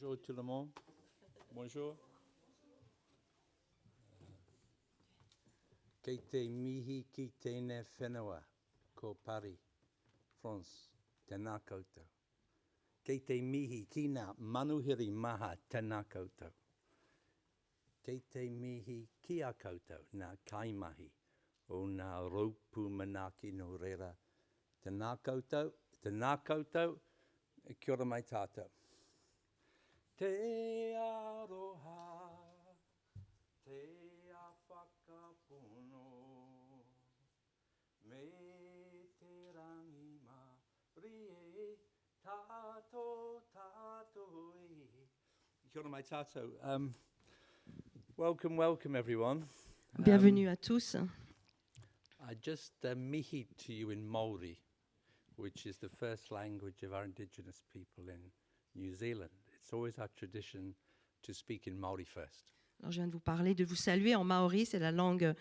Bonjour tout le monde. Bonjour. Kei te mihi ki tēnei whenua ko Paris, France, tēnā koutou. Kei te mihi ki ngā manuhiri maha tēnā koutou. Kei te mihi ki a koutou ngā kaimahi o ngā raupu manaki no reira. Tēnā koutou, kia ora mai tātou. Te aroha, te a whakapono, me te rangi marie, tātou i. Kia ora mai tātou. Welcome everyone. Bienvenue à tous. I just mihi to you in Māori, which is the first language of our Indigenous people in New Zealand. It's always our tradition to speak in Māori first. Alors, je viens de vous parler, de vous saluer en maori, c'est la langue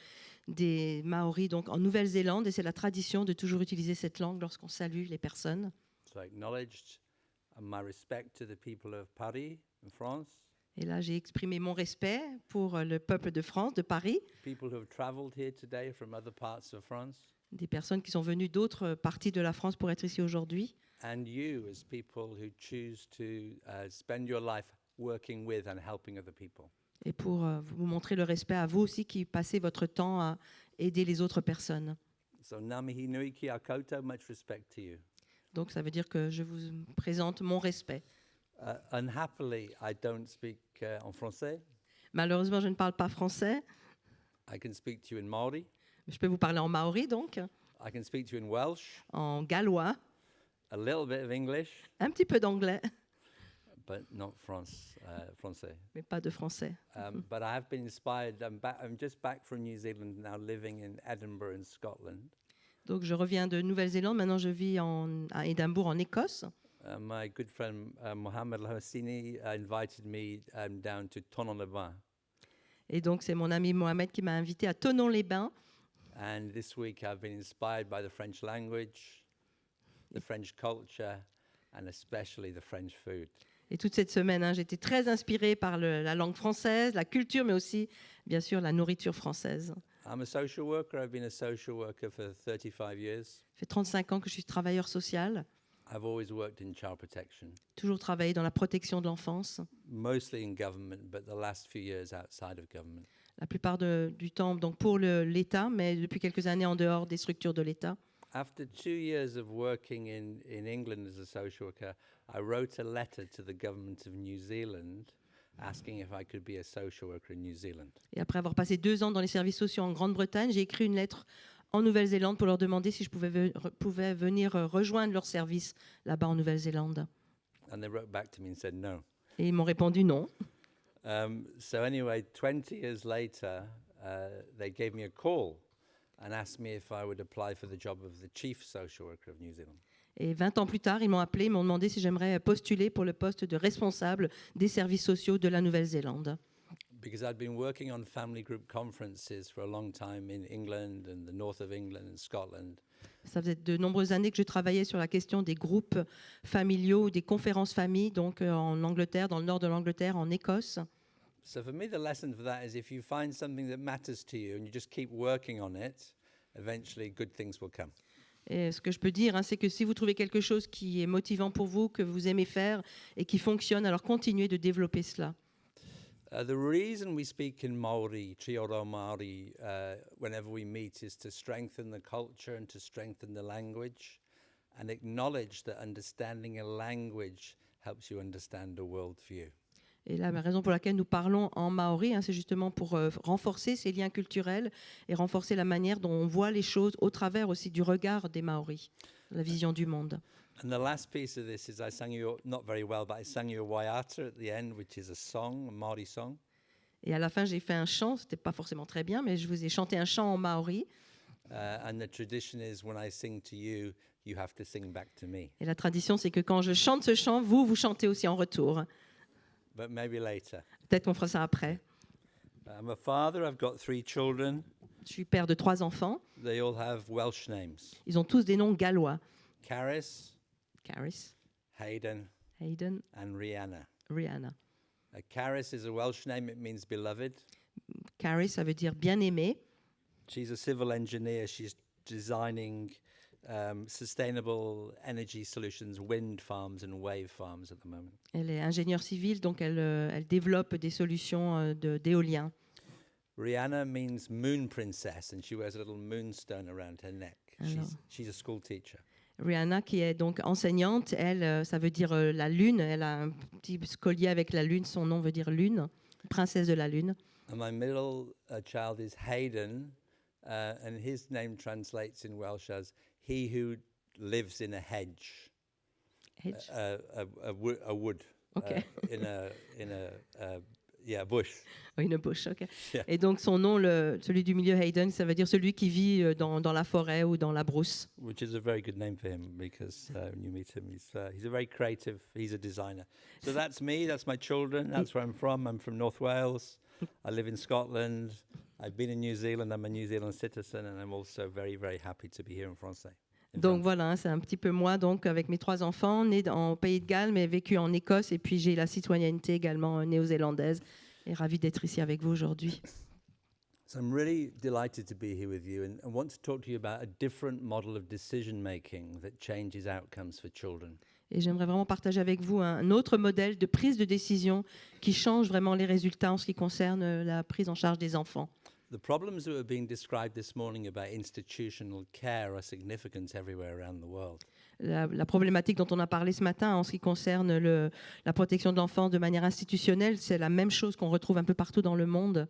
des Maoris, donc en Nouvelle-Zélande, et c'est la tradition de toujours utiliser cette langue lorsqu'on salue les personnes. So I acknowledged my respect to the people of Paris in France, Et là, j'ai exprimé mon respect pour le peuple de France, de Paris, people who have travelled here today from other parts of France, des personnes qui sont venues d'autres parties de la France pour être ici aujourd'hui, and you as people who choose to spend your life working with and helping other people. et pour vous montrer le respect à vous aussi qui passez votre temps à aider les autres personnes. So ngā mihi nui ki a koutou, much respect to you. Donc, ça veut dire que je vous présente mon respect. Unhappily, I don't speak en français. Malheureusement, je ne parle pas français. I can speak to you in Māori. Je peux vous parler en maori, donc, I can speak to you in Welsh, en gallois, a little bit of English, un petit peu d'anglais, but not français. mais pas de français. But I have been inspired. I'm just back from New Zealand now, living in Edinburgh in Scotland. Donc, je reviens de Nouvelle-Zélande. Maintenant, je vis à Édimbourg, en Écosse. My good friend Mohamed Al-Hassini invited me down to Tonon-les-Bains. Et donc, c'est mon ami Mohamed qui m'a invité à Thonon-les-Bains. And this week I've been inspired by the French language, the French culture, and especially the French food. Et toute cette semaine, j'ai été très inspirée par la langue française, la culture, mais aussi, bien sûr, la nourriture française. I'm a social worker. I've been a social worker for 35 years. Ça fait 35 ans que je suis travailleur social. I've always worked in child protection, Toujours travaillé dans la protection de l'enfance. mostly in government, but the last few years outside of government. La plupart du temps, donc pour l'État, mais depuis quelques années en dehors des structures de l'État. After 2 years of working in England as a social worker, I wrote a letter to the government of New Zealand asking if I could be a social worker in New Zealand. Et après avoir passé 2 ans dans les services sociaux en Grande-Bretagne, j'ai écrit une lettre en Nouvelle-Zélande pour leur demander si je pouvais venir rejoindre leur service là-bas en Nouvelle-Zélande. And they wrote back to me and said no. Et ils m'ont répondu non. So anyway, 20 years later, they gave me a call and asked me if I would apply for the job of the chief social worker of New Zealand. Et 20 ans plus tard, ils m'ont appelé, ils m'ont demandé si j'aimerais postuler pour le poste de responsable des services sociaux de la Nouvelle-Zélande. Because I'd been working on family group conferences for a long time in England and the north of England and Scotland. Ça faisait de nombreuses années que je travaillais sur la question des groupes familiaux, des conférences familles, donc en Angleterre, dans le nord de l'Angleterre, en Écosse. So for me, the lesson for that is if you find something that matters to you and you just keep working on it, eventually good things will come. Et ce que je peux dire, c'est que si vous trouvez quelque chose qui est motivant pour vous, que vous aimez faire et qui fonctionne, alors continuez de développer cela. The reason we speak in Māori, Trioro Māori, whenever we meet is to strengthen the culture and to strengthen the language and acknowledge that understanding a language helps you understand a worldview. Et là, la raison pour laquelle nous parlons en maori, c'est justement pour renforcer ces liens culturels et renforcer la manière dont on voit les choses au travers aussi du regard des Maoris, la vision du monde. And the last piece of this is I sang you, not very well, but I sang you a waiata at the end, which is a song, a Māori song. Et à la fin, j'ai fait un chant, c'était pas forcément très bien, mais je vous ai chanté un chant en maori. And the tradition is when I sing to you, you have to sing back to me. Et la tradition, c'est que quand je chante ce chant, vous chantez aussi en retour. But maybe later. Peut-être qu'on fera ça après. I'm a father, I've got 3 children. Je suis père de 3 enfants. They all have Welsh names. Ils ont tous des noms gallois. Caris, Caris, Hayden, Hayden, and Rihanna. Rihanna. Caris is a Welsh name, it means beloved. Carrie, ça veut dire bien-aimé. She's a civil engineer. She's designing sustainable energy solutions, wind farms and wave farms at the moment. Elle est ingénieure civile, donc elle développe des solutions d'éolien. Rihanna means moon princess, and she wears a little moonstone around her neck. She's a school teacher. Rihanna, qui est donc enseignante, elle, ça veut dire la lune. Elle a un petit collier avec la lune. Son nom veut dire lune, princesse de la lune. And my middle child is Hayden, and his name translates in Welsh as "he who lives in a hedge." Hedge. A wood. Okay. In a bush. Une bush, ok. Yeah. Et donc son nom, celui du milieu, Hayden, ça veut dire celui qui vit dans la forêt ou dans la brousse. Which is a very good name for him because when you meet him, he's a very creative. He's a designer. So that's me. That's my children. That's where I'm from. I'm from North Wales. I live in Scotland. I've been in New Zealand. I'm a New Zealand citizen, and I'm also very, very happy to be here in France. Donc voilà, c'est un petit peu moi, donc avec mes 3 enfants, nés en Pays de Galles, mais vécu en Écosse, et puis j'ai la citoyenneté également néo-zélandaise. Et ravi d'être ici avec vous aujourd'hui. So I'm really delighted to be here with you and want to talk to you about a different model of decision making that changes outcomes for children. Et j'aimerais vraiment partager avec vous un autre modèle de prise de décision qui change vraiment les résultats en ce qui concerne la prise en charge des enfants. The problems that were being described this morning about institutional care are significant everywhere around the world. La problématique dont on a parlé ce matin en ce qui concerne la protection de l'enfant de manière institutionnelle, c'est la même chose qu'on retrouve un peu partout dans le monde.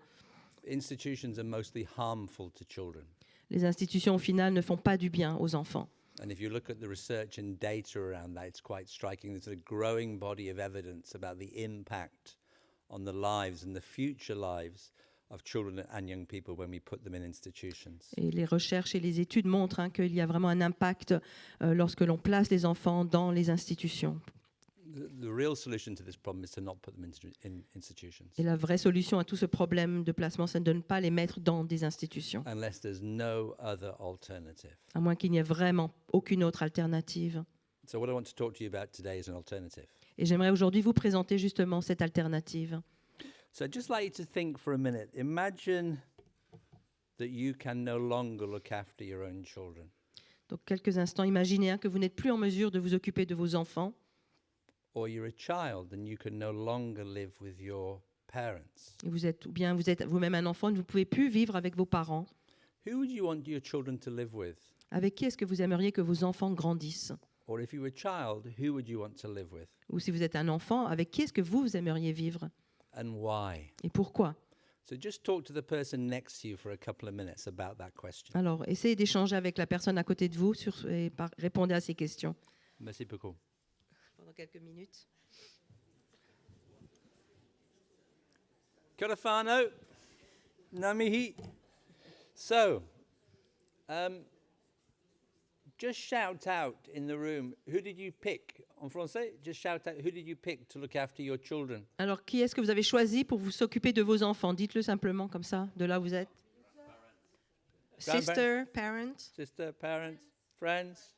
Institutions are mostly harmful to children. Les institutions, au final, ne font pas du bien aux enfants. And if you look at the research and data around that, it's quite striking. There's a growing body of evidence about the impact on the lives and the future lives of children and young people when we put them in institutions. Et les recherches et les études montrent qu'il y a vraiment un impact lorsque l'on place les enfants dans les institutions. The real solution to this problem is to not put them in institutions. Et la vraie solution à tout ce problème de placement, c'est de ne pas les mettre dans des institutions. Unless there's no other alternative. À moins qu'il n'y ait vraiment aucune autre alternative. So what I want to talk to you about today is an alternative. Et j'aimerais aujourd'hui vous présenter justement cette alternative. So I'd just like you to think for a minute. Imagine that you can no longer look after your own children. Donc quelques instants, imaginez que vous n'êtes plus en mesure de vous occuper de vos enfants. Or you're a child and you can no longer live with your parents. Et vous êtes vous-même un enfant, vous ne pouvez plus vivre avec vos parents. Who would you want your children to live with? Avec qui est-ce que vous aimeriez que vos enfants grandissent? Or if you were a child, who would you want to live with? Ou si vous êtes un enfant, avec qui est-ce que vous aimeriez vivre? And why? Et pourquoi? So just talk to the person next to you for a couple of minutes about that question. Alors, essayez d'échanger avec la personne à côté de vous et répondez à ces questions. Merci beaucoup. Pendant quelques minutes. Kia ora whānau. Ngā mihi. So, just shout out in the room, who did you pick? En français, just shout out, who did you pick to look after your children? Alors, qui est-ce que vous avez choisi pour vous s'occuper de vos enfants? Dites-le simplement comme ça, de là où vous êtes. Sister, parent. Sister, parents, friends?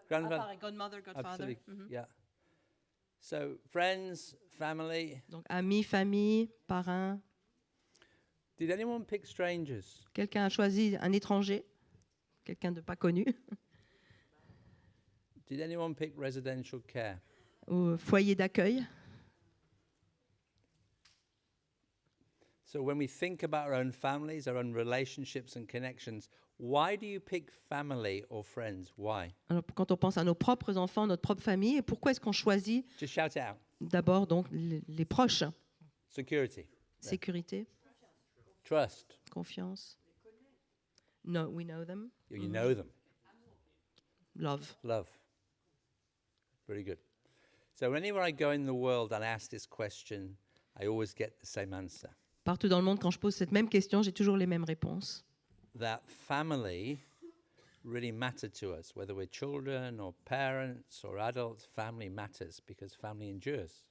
Grandfather? Godmother, godfather. Absolutely, yeah. So, friends, family. Donc, amis, famille, parrain. Did anyone pick strangers? Quelqu'un a choisi un étranger? Quelqu'un de pas connu? Did anyone pick residential care? Au foyer d'accueil? So when we think about our own families, our own relationships and connections, why do you pick family or friends? Why? Alors, quand on pense à nos propres enfants, notre propre famille, pourquoi est-ce qu'on choisit Just shout it out. d'abord donc les proches? Security. Sécurité, Trust. confiance. No, we know them. You know them. Love. Love. Very good. So anywhere I go in the world and ask this question, I always get the same answer. Partout dans le monde, quand je pose cette même question, j'ai toujours les mêmes réponses. That family really matter to us, whether we're children or parents or adults, family matters because family endures.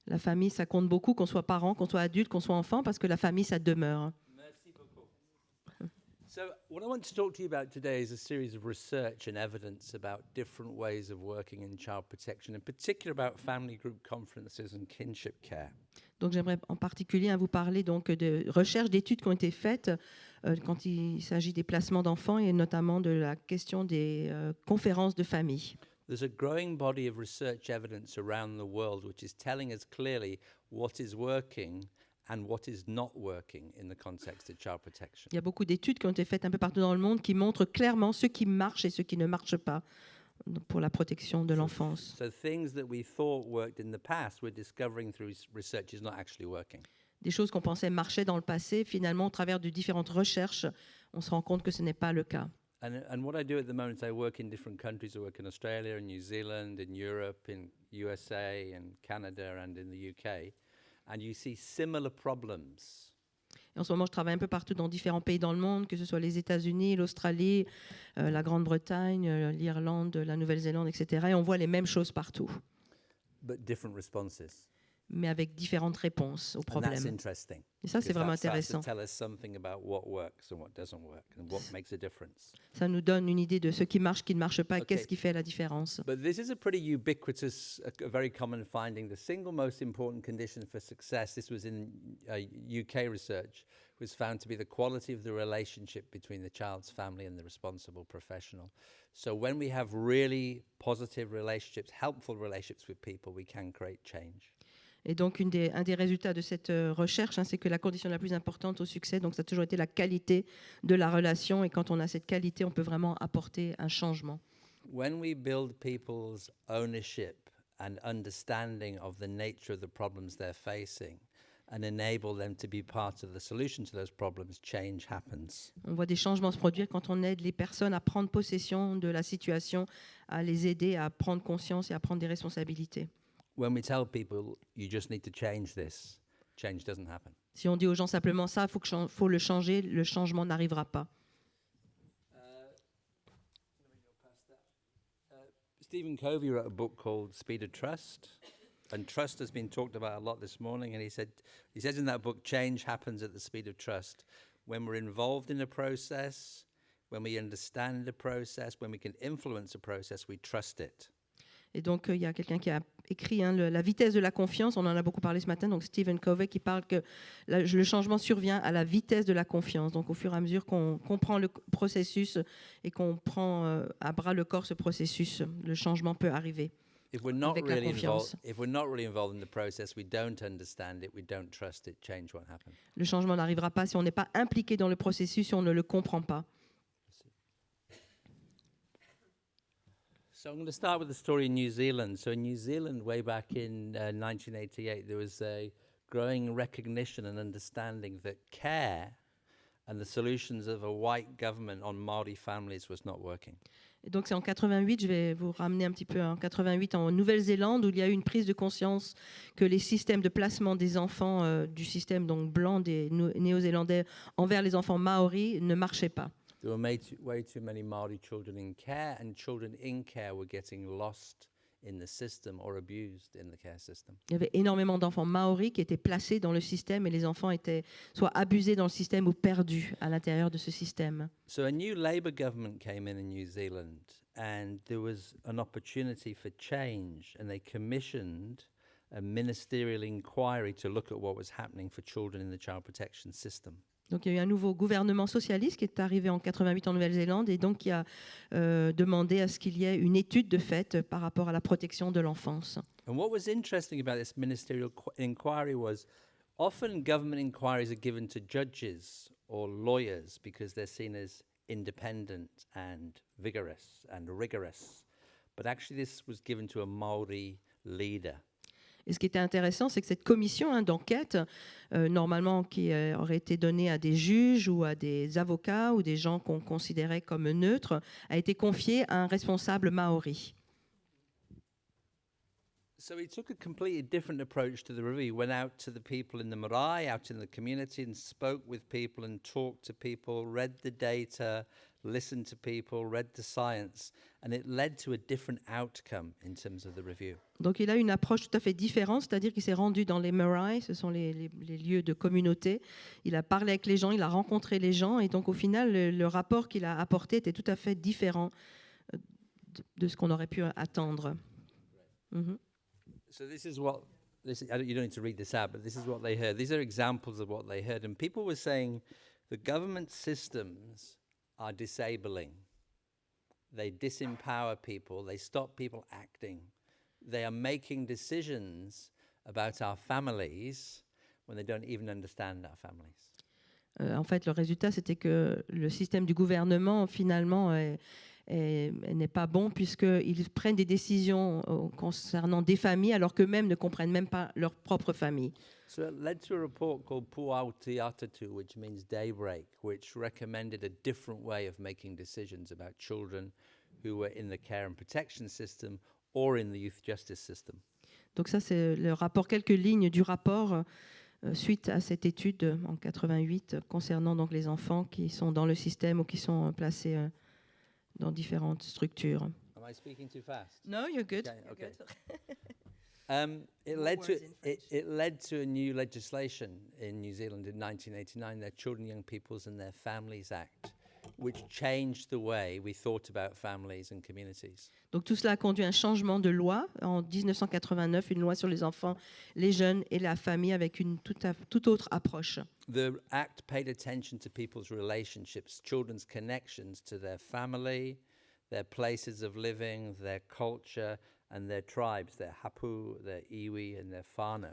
La famille, ça compte beaucoup, qu'on soit parent, qu'on soit adulte, qu'on soit enfant, parce que la famille, ça demeure. Merci beaucoup. So, what I want to talk to you about today is a series of research and evidence about different ways of working in child protection, in particular about family group conferences and kinship care. Donc j'aimerais en particulier vous parler donc de recherches, d'études qui ont été faites quand il s'agit des placements d'enfants et notamment de la question des conférences de famille. There's a growing body of research evidence around the world which is telling us clearly what is working and what is not working in the context of child protection. Il y a beaucoup d'études qui ont été faites un peu partout dans le monde qui montrent clairement ce qui marche et ce qui ne marche pas pour la protection de l'enfance. So things that we thought worked in the past, we're discovering through research is not actually working. Des choses qu'on pensait marchaient dans le passé, finalement, au travers de différentes recherches, on se rend compte que ce n'est pas le cas. And what I do at the moment, I work in different countries. I work in Australia, in New Zealand, in Europe, in USA, in Canada, and in the UK. And you see similar problems. Et en ce moment, je travaille un peu partout dans différents pays dans le monde, que ce soit les États-Unis, l'Australie, la Grande-Bretagne, l'Irlande, la Nouvelle-Zélande, etc. Et on voit les mêmes choses partout, But different responses. mais avec différentes réponses aux And that's problèmes. interesting. Et ça, c'est Because vraiment that starts to intéressant. tell us something about what works and what doesn't work and what makes a difference. Ça nous donne une idée de ce qui marche, qui ne marche pas, Ok. qu'est-ce qui fait la différence. But this is a pretty ubiquitous, a very common finding. The single most important condition for success, this was in UK research, was found to be the quality of the relationship between the child's family and the responsible professional. So when we have really positive relationships, helpful relationships with people, we can create change. Et donc, un des résultats de cette recherche, c'est que la condition la plus importante au succès, donc ça a toujours été la qualité de la relation. Et quand on a cette qualité, on peut vraiment apporter un changement. When we build people's ownership and understanding of the nature of the problems they're facing and enable them to be part of the solution to those problems, change happens. On voit des changements se produire quand on aide les personnes à prendre possession de la situation, à les aider à prendre conscience et à prendre des responsabilités. When we tell people, you just need to change this, change doesn't happen. Si on dit aux gens simplement ça, il faut le changer, le changement n'arrivera pas. Stephen Covey wrote a book called Speed of Trust, and trust has been talked about a lot this morning. And he says in that book, change happens at the speed of trust. When we're involved in a process, when we understand the process, when we can influence a process, we trust it. Et donc, il y a quelqu'un qui a écrit La vitesse de la confiance, on en a beaucoup parlé ce matin, donc Stephen Covey qui parle que le changement survient à la vitesse de la confiance. Donc, au fur et à mesure qu'on comprend le processus et qu'on prend à bras le corps ce processus, le changement peut arriver. If we're not Avec la confiance. really involved in the process, we don't understand it, we don't trust it, change won't happen. Le changement n'arrivera pas si on n'est pas impliqué dans le processus, si on ne le comprend pas. So I'm going to start with the story in New Zealand. So in New Zealand, way back in 1988, there was a growing recognition and understanding that care and the solutions of a white government on Māori families was not working. Et donc c'est en 88, je vais vous ramener un petit peu en 88 en Nouvelle-Zélande où il y a eu une prise de conscience que les systèmes de placement des enfants du système donc blanc des Néo-Zélandais envers les enfants maoris ne marchaient pas. There were way too many Māori children in care, and children in care were getting lost in the system or abused in the care system. Il y avait énormément d'enfants maoris qui étaient placés dans le système et les enfants étaient soit abusés dans le système ou perdus à l'intérieur de ce système. So a new Labour government came in New Zealand, and there was an opportunity for change, and they commissioned a ministerial inquiry to look at what was happening for children in the child protection system. Donc il y a eu un nouveau gouvernement socialiste qui est arrivé en 88 en Nouvelle-Zélande et donc qui a demandé à ce qu'il y ait une étude de fait par rapport à la protection de l'enfance. And what was interesting about this ministerial inquiry was often government inquiries are given to judges or lawyers because they're seen as independent and vigorous and rigorous. But actually this was given to a Māori leader. Et ce qui était intéressant, c'est que cette commission d'enquête, normalement qui aurait été donnée à des juges ou à des avocats ou des gens qu'on considérait comme neutres, a été confiée à un responsable maori. So he took a completely different approach to the review. He went out to the people in the marae, out in the community, and spoke with people and talked to people, read the data, listened to people, read the science, and it led to a different outcome in terms of the review. Donc il a une approche tout à fait différente, c'est-à-dire qu'il s'est rendu dans les marae, ce sont les lieux de communauté. Il a parlé avec les gens, il a rencontré les gens, et donc au final, le rapport qu'il a apporté était tout à fait différent de ce qu'on aurait pu attendre. Mhm. So this is what you don't need to read this out, but this is what they heard. These are examples of what they heard, and people were saying the government systems are disabling. They disempower people. They stop people acting. They are making decisions about our families when they don't even understand our families. En fait, le résultat, c'était que le système du gouvernement, finalement, n'est pas bon puisqu'ils prennent des décisions concernant des familles alors qu'eux-mêmes ne comprennent même pas leur propre famille. So it led to a report called Puauti Atatu, which means daybreak, which recommended a different way of making decisions about children who were in the care and protection system or in the youth justice system. Donc ça, c'est le rapport, quelques lignes du rapport suite à cette étude en 88 concernant donc les enfants qui sont dans le système ou qui sont placés dans différentes structures. Am I speaking too fast? No, you're good. Okay. More words in French. It led to a new legislation in New Zealand in 1989, the Children, Young Peoples and Their Families Act, which changed the way we thought about families and communities. Donc tout cela a conduit à un changement de loi en 1989, une loi sur les enfants, les jeunes et la famille avec une toute autre approche. The act paid attention to people's relationships, children's connections to their family, their places of living, their culture and their tribes, their hapu, their iwi and their whānau.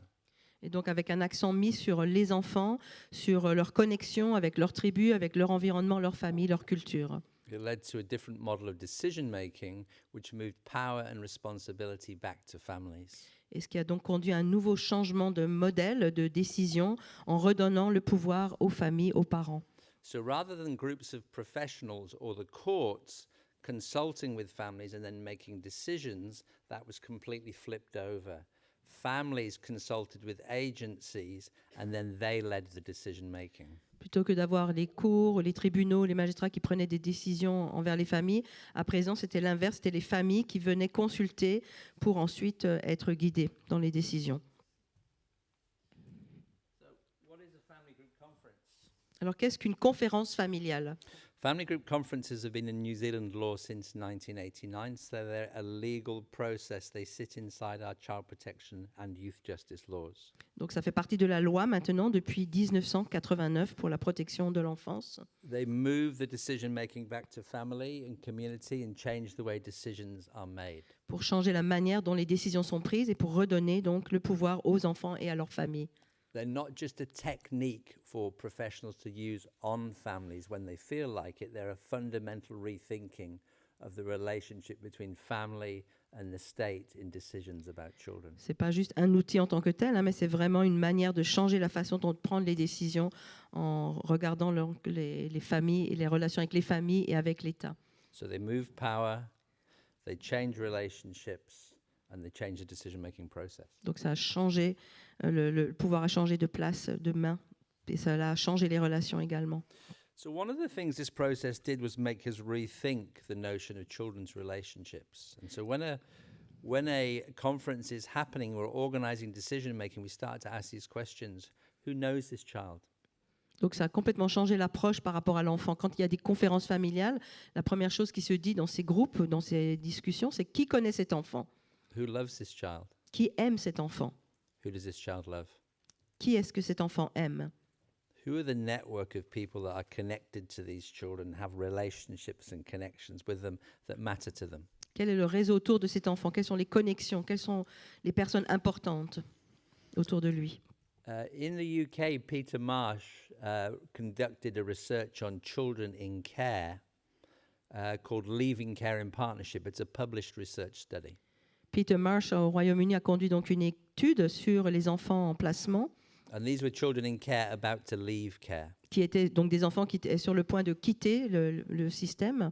Et donc avec un accent mis sur les enfants, sur leur connexion avec leur tribu, avec leur environnement, leur famille, leur culture. It led to a different model of decision-making, which moved power and responsibility back to families. Et ce qui a donc conduit à un nouveau changement de modèle de décision en redonnant le pouvoir aux familles, aux parents. So rather than groups of professionals or the courts consulting with families and then making decisions, that was completely flipped over. Families consulted with agencies and then they led the decision-making. Plutôt que d'avoir les cours, les tribunaux, les magistrats qui prenaient des décisions envers les familles, à présent c'était l'inverse, c'était les familles qui venaient consulter pour ensuite être guidées dans les décisions. So what is a family group conference? Alors qu'est-ce qu'une conférence familiale ? Family group conferences have been in New Zealand law since 1989, so they're a legal process. They sit inside our child protection and youth justice laws. Donc ça fait partie de la loi maintenant depuis 1989 pour la protection de l'enfance. They move the decision-making back to family and community and change the way decisions are made. Pour changer la manière dont les décisions sont prises et pour redonner donc le pouvoir aux enfants et à leurs familles. They're not just a technique for professionals to use on families when they feel like it. They're a fundamental rethinking of the relationship between family and the state in decisions about children. C'est pas juste un outil en tant que tel, mais c'est vraiment une manière de changer la façon dont prendre les décisions en regardant les familles et les relations avec les familles et avec l'État. So they move power, they change relationships, and they change the decision-making process. Donc ça a changé, le pouvoir a changé de place, de main, et ça a changé les relations également. So one of the things this process did was make us rethink the notion of children's relationships. And so when a conference is happening, we're organizing decision-making, we start to ask these questions. Who knows this child? Donc ça a complètement changé l'approche par rapport à l'enfant. Quand il y a des conférences familiales, la première chose qui se dit dans ces groupes, dans ces discussions, c'est qui connaît cet enfant ? Who loves this child? Qui aime cet enfant ? Who does this child love? Qui est-ce que cet enfant aime ? Who are the network of people that are connected to these children, have relationships and connections with them that matter to them? Quel est le réseau autour de cet enfant ? Quelles sont les connexions ? Quelles sont les personnes importantes autour de lui ? In the UK, Peter Marsh conducted a research on children in care called Leaving Care in Partnership. It's a published research study. Peter Marsh au Royaume-Uni a conduit donc une étude sur les enfants en placement, And these were children in care about to leave care. qui étaient donc des enfants qui étaient sur le point de quitter le système.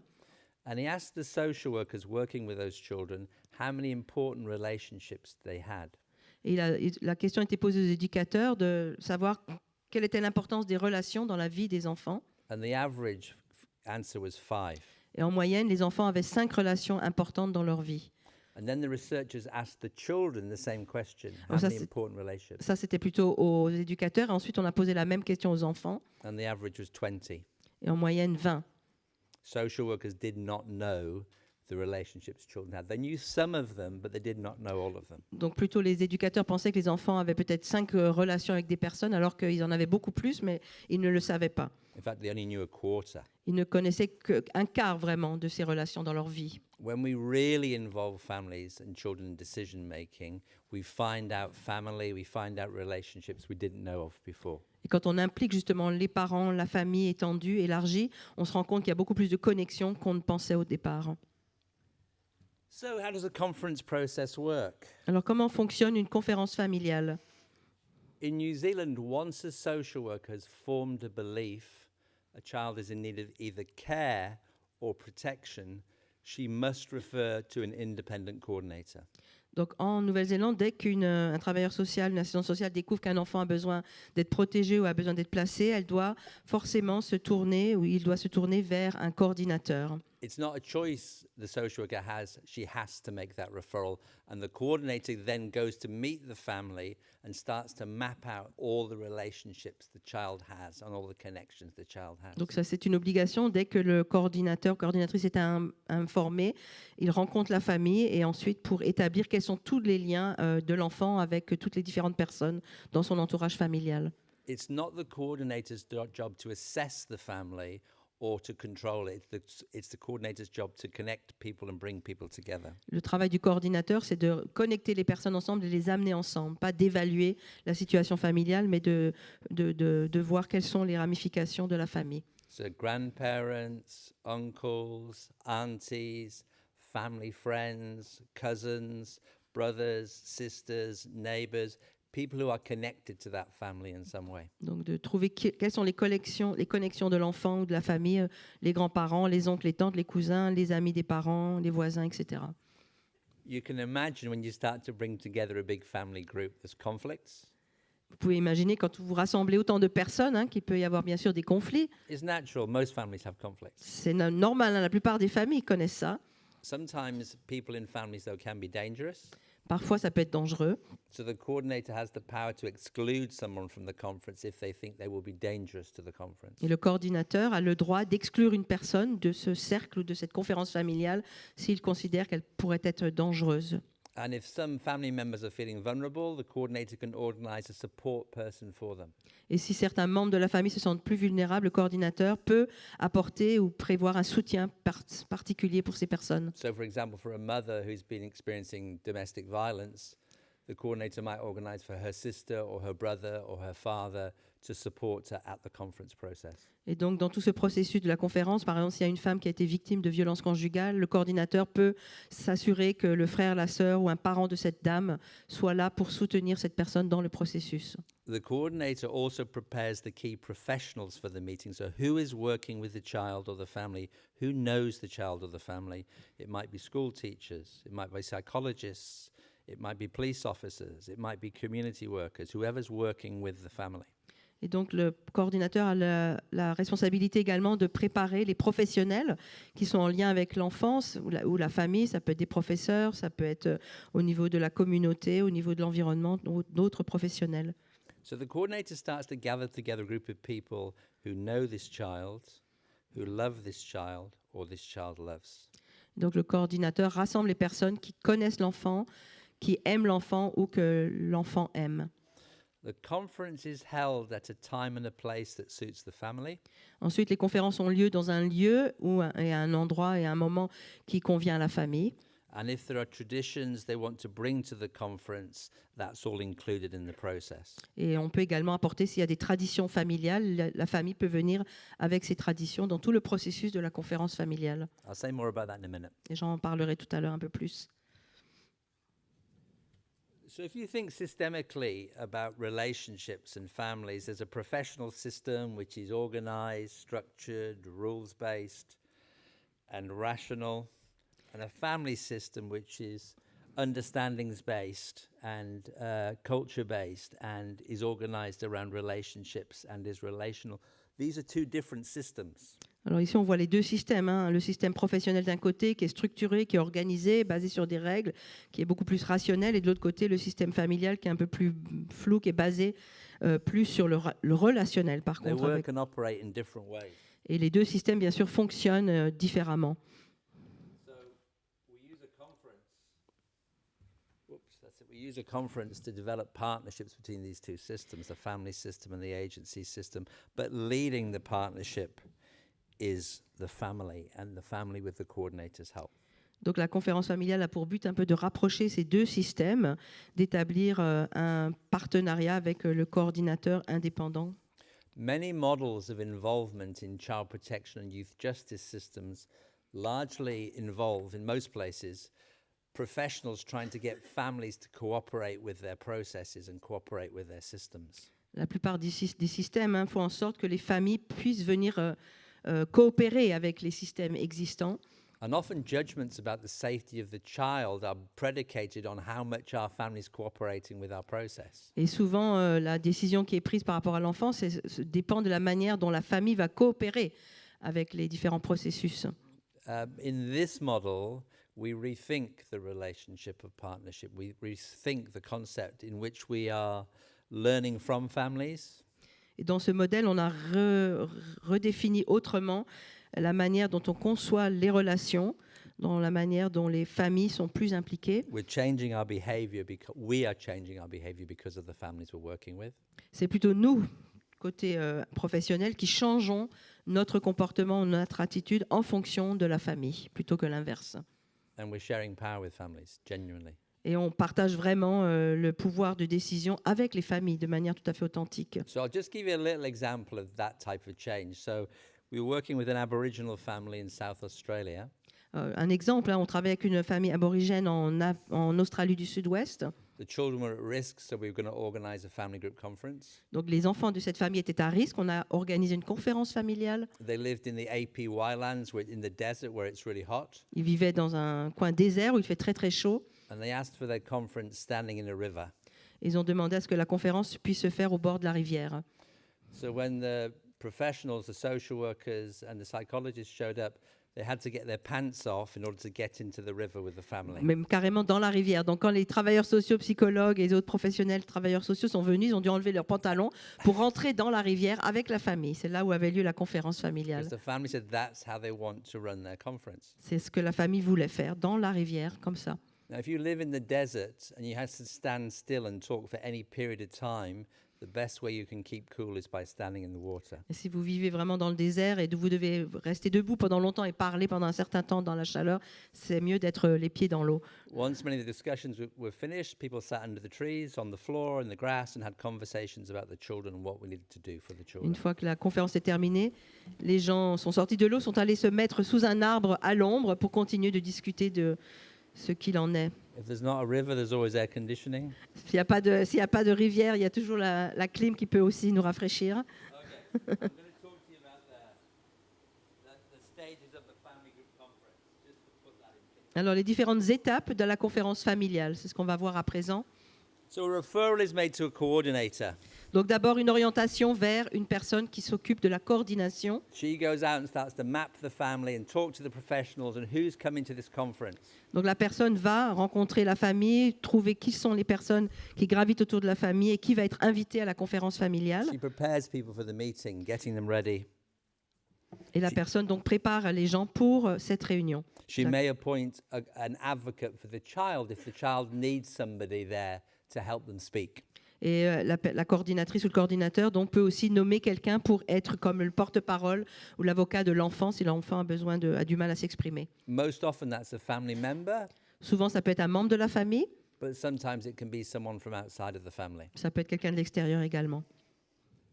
And he asked the social workers working with those children how many important relationships they had. Et la question était posée aux éducateurs de savoir quelle était l'importance des relations dans la vie des enfants. And the average answer was 5. Et en moyenne, les enfants avaient 5 relations importantes dans leur vie. And then the researchers asked the children the same question. How Alors ça, many c'est- important relationships? Ça, c'était plutôt aux éducateurs. Et ensuite, on a posé la même question aux enfants. And the average was 20. Et en moyenne, 20. Social workers did not know the relationships children had. They knew some of them, but they did not know all of them. Donc plutôt les éducateurs pensaient que les enfants avaient peut-être 5 relations avec des personnes, alors qu'ils en avaient beaucoup plus, mais ils ne le savaient pas. In fact, they only knew a quarter. Ils ne connaissaient qu'un quart vraiment de ces relations dans leur vie. When we really involve families and children in decision making, we find out family, we find out relationships we didn't know of before. Et quand on implique justement les parents, la famille étendue, élargie, on se rend compte qu'il y a beaucoup plus de connexions qu'on ne pensait au départ. So, how does the conference process work? Alors comment fonctionne une conférence familiale ? In New Zealand, once a social worker has formed a belief a child is in need of either care or protection, she must refer to an independent coordinator. Donc en Nouvelle-Zélande, dès qu'un travailleur social, une assistante sociale découvre qu'un enfant a besoin d'être protégé ou a besoin d'être placé, elle doit forcément se tourner, ou il doit se tourner vers un coordinateur. It's not a choice the social worker has, she has to make that referral. And the coordinator then goes to meet the family and starts to map out all the relationships the child has and all the connections the child has. Donc ça, c'est une obligation. Dès que le coordinateur, coordinatrice est informé, il rencontre la famille et ensuite pour établir quels sont tous les liens de l'enfant avec toutes les différentes personnes dans son entourage familial. It's not the coordinator's job to assess the family or to control it. It's the coordinator's job to connect people and bring people together. Le travail du coordinateur, c'est de connecter les personnes ensemble et les amener ensemble, pas d'évaluer la situation familiale, mais de voir quelles sont les ramifications de la famille. So grandparents, uncles, aunties, family friends, cousins, brothers, sisters, neighbors, people who are connected to that family in some way. Donc de trouver quelles sont les connexions de l'enfant ou de la famille, les grands-parents, les oncles, les tantes, les cousins, les amis des parents, les voisins, etc. You can imagine when you start to bring together a big family group, there's conflicts. Vous pouvez imaginer quand vous rassemblez autant de personnes, qu'il peut y avoir bien sûr des conflits. It's natural. Most families have conflicts. C'est normal, la plupart des familles connaissent ça. Sometimes people in families, though, can be dangerous. Parfois, ça peut être dangereux. So the coordinator has the power to exclude someone from the conference if they think they will be dangerous to the conference. Et le coordinateur a le droit d'exclure une personne de ce cercle ou de cette conférence familiale s'il considère qu'elle pourrait être dangereuse. And if some family members are feeling vulnerable, the coordinator can organize a support person for them. Et si certains membres de la famille se sentent plus vulnérables, le coordinateur peut apporter ou prévoir un soutien particulier pour ces personnes. So, for example, for a mother who's been experiencing domestic violence, the coordinator might organize for her sister or her brother or her father to support her at the conference process. Et donc, dans tout ce processus de la conférence, par exemple, s'il y a une femme qui a été victime de violences conjugales, le coordinateur peut s'assurer que le frère, la sœur ou un parent de cette dame soit là pour soutenir cette personne dans le processus. The coordinator also prepares the key professionals for the meeting. So who is working with the child or the family? Who knows the child or the family? It might be school teachers. It might be psychologists. It might be police officers. It might be community workers, whoever's working with the family. Et donc, le coordinateur a la responsabilité également de préparer les professionnels qui sont en lien avec l'enfance ou la famille. Ça peut être des professeurs, ça peut être au niveau de la communauté, au niveau de l'environnement, d'autres professionnels. So the coordinator starts to gather together a group of people who know this child, who love this child, or this child loves. Donc, le coordinateur rassemble les personnes qui connaissent l'enfant, qui aiment l'enfant ou que l'enfant aime. The conference is held at a time and a place that suits the family. Ensuite, les conférences ont lieu dans un lieu et un endroit et un moment qui convient à la famille. And if there are traditions they want to bring to the conference, that's all included in the process. Et on peut également apporter, s'il y a des traditions familiales, la famille peut venir avec ces traditions dans tout le processus de la conférence familiale. I'll say more about that in a minute. Et j'en parlerai tout à l'heure un peu plus. So if you think systemically about relationships and families, there's a professional system which is organized, structured, rules-based, and rational, and a family system which is understandings-based and culture-based and is organized around relationships and is relational. these are two different systems. Alors ici, on voit les deux systèmes, hein. Le système professionnel d'un côté, qui est structuré, qui est organisé, basé sur des règles, qui est beaucoup plus rationnel, et de l'autre côté, le système familial, qui est un peu plus flou, qui est basé plus sur le relationnel, par They contre. work and operate in different ways. Et les deux systèmes, bien sûr, fonctionnent différemment. So we use a conference. Whoops, that's it. We use a conference to develop partnerships between these two systems, the family system and the agency system. But leading the partnership is the family, and the family with the coordinator's help. Donc la conférence familiale a pour but un peu de rapprocher ces deux systèmes, d'établir un partenariat avec le coordinateur indépendant. Many models of involvement in child protection and youth justice systems largely involve, in most places, professionals trying to get families to cooperate with their processes and cooperate with their systems. La plupart des systèmes font en sorte que les familles puissent venir coopérer avec les systèmes existants. And often judgments about the safety of the child are predicated on how much our family is cooperating with our process. Et souvent, la décision qui est prise par rapport à l'enfant dépend de la manière dont la famille va coopérer avec les différents processus. In this model, we rethink the relationship of partnership. We rethink the concept in which we are learning from families. Et dans ce modèle, on a redéfini autrement la manière dont on conçoit les relations, dans la manière dont les familles sont plus impliquées. We're changing our behavior because we are changing our behavior because of the families we're working with. C'est plutôt nous, côté professionnel, qui changeons notre comportement, notre attitude en fonction de la famille, plutôt que l'inverse. And we're sharing power with families, genuinely. Et on partage vraiment le pouvoir de décision avec les familles de manière tout à fait authentique. So I'll just give you a little example of that type of change. So we were working with an Aboriginal family in South Australia. Un exemple, on travaille avec une famille aborigène en Australie du Sud-Ouest. The children were at risk, so we were going to organize a family group conference. Donc les enfants de cette famille étaient à risque. On a organisé une conférence familiale. They lived in the APY lands, in the desert where it's really hot. Ils vivaient dans un coin désert où il fait très très chaud. And they asked for their conference standing in a river. Ils ont demandé à ce que la conférence puisse se faire au bord de la rivière. So when the professionals, the social workers and the psychologists showed up, they had to get their pants off in order to get into the river with the family. Même carrément dans la rivière. Donc quand les travailleurs sociaux, psychologues et les autres professionnels travailleurs sociaux sont venus, ils ont dû enlever leurs pantalons pour rentrer dans la rivière avec la famille. C'est là où avait lieu la conférence familiale. Because the family said that's how they want to run their conference. C'est ce que la famille voulait faire, dans la rivière, comme ça. Now, if you live in the desert and you have to stand still and talk for any period of time, the best way you can keep cool is by standing in the water. Et si vous vivez vraiment dans le désert et vous devez rester debout pendant longtemps et parler pendant un certain temps dans la chaleur, c'est mieux d'être les pieds dans l'eau. Once many of the discussions were finished, people sat under the trees, on the floor, in the grass, and had conversations about the children and what we needed to do for the children. Une fois que la conférence est terminée, les gens sont sortis de l'eau, sont allés se mettre sous un arbre à l'ombre pour continuer de discuter de ce qu'il en est. If there's not a river, there's always air conditioning. S'il n'y a pas de rivière, il y a toujours la clim qui peut aussi nous rafraîchir. Okay, I'm going to talk to you about the stages of the family group conference, just to put that in picture. Alors, les différentes étapes de la conférence familiale, c'est ce qu'on va voir à présent. So a referral is made to a coordinator. Donc, d'abord, une orientation vers une personne qui s'occupe de la coordination. She goes out and starts to map the family and talk to the professionals and who's coming to this conference. Donc, la personne va rencontrer la famille, trouver qui sont les personnes qui gravitent autour de la famille et qui va être invité à la conférence familiale. She prepares people for the meeting, getting them ready. Et la personne donc prépare les gens pour cette réunion. She may appoint an advocate for the child if the child needs somebody there to help them speak. Et la coordinatrice ou le coordinateur donc, peut aussi nommer quelqu'un pour être comme le porte-parole ou l'avocat de l'enfant si l'enfant a du mal à s'exprimer. Most often that's a family member, Souvent, ça peut être un membre de la famille, but sometimes it can be someone from outside of the family. ça peut être quelqu'un de l'extérieur également.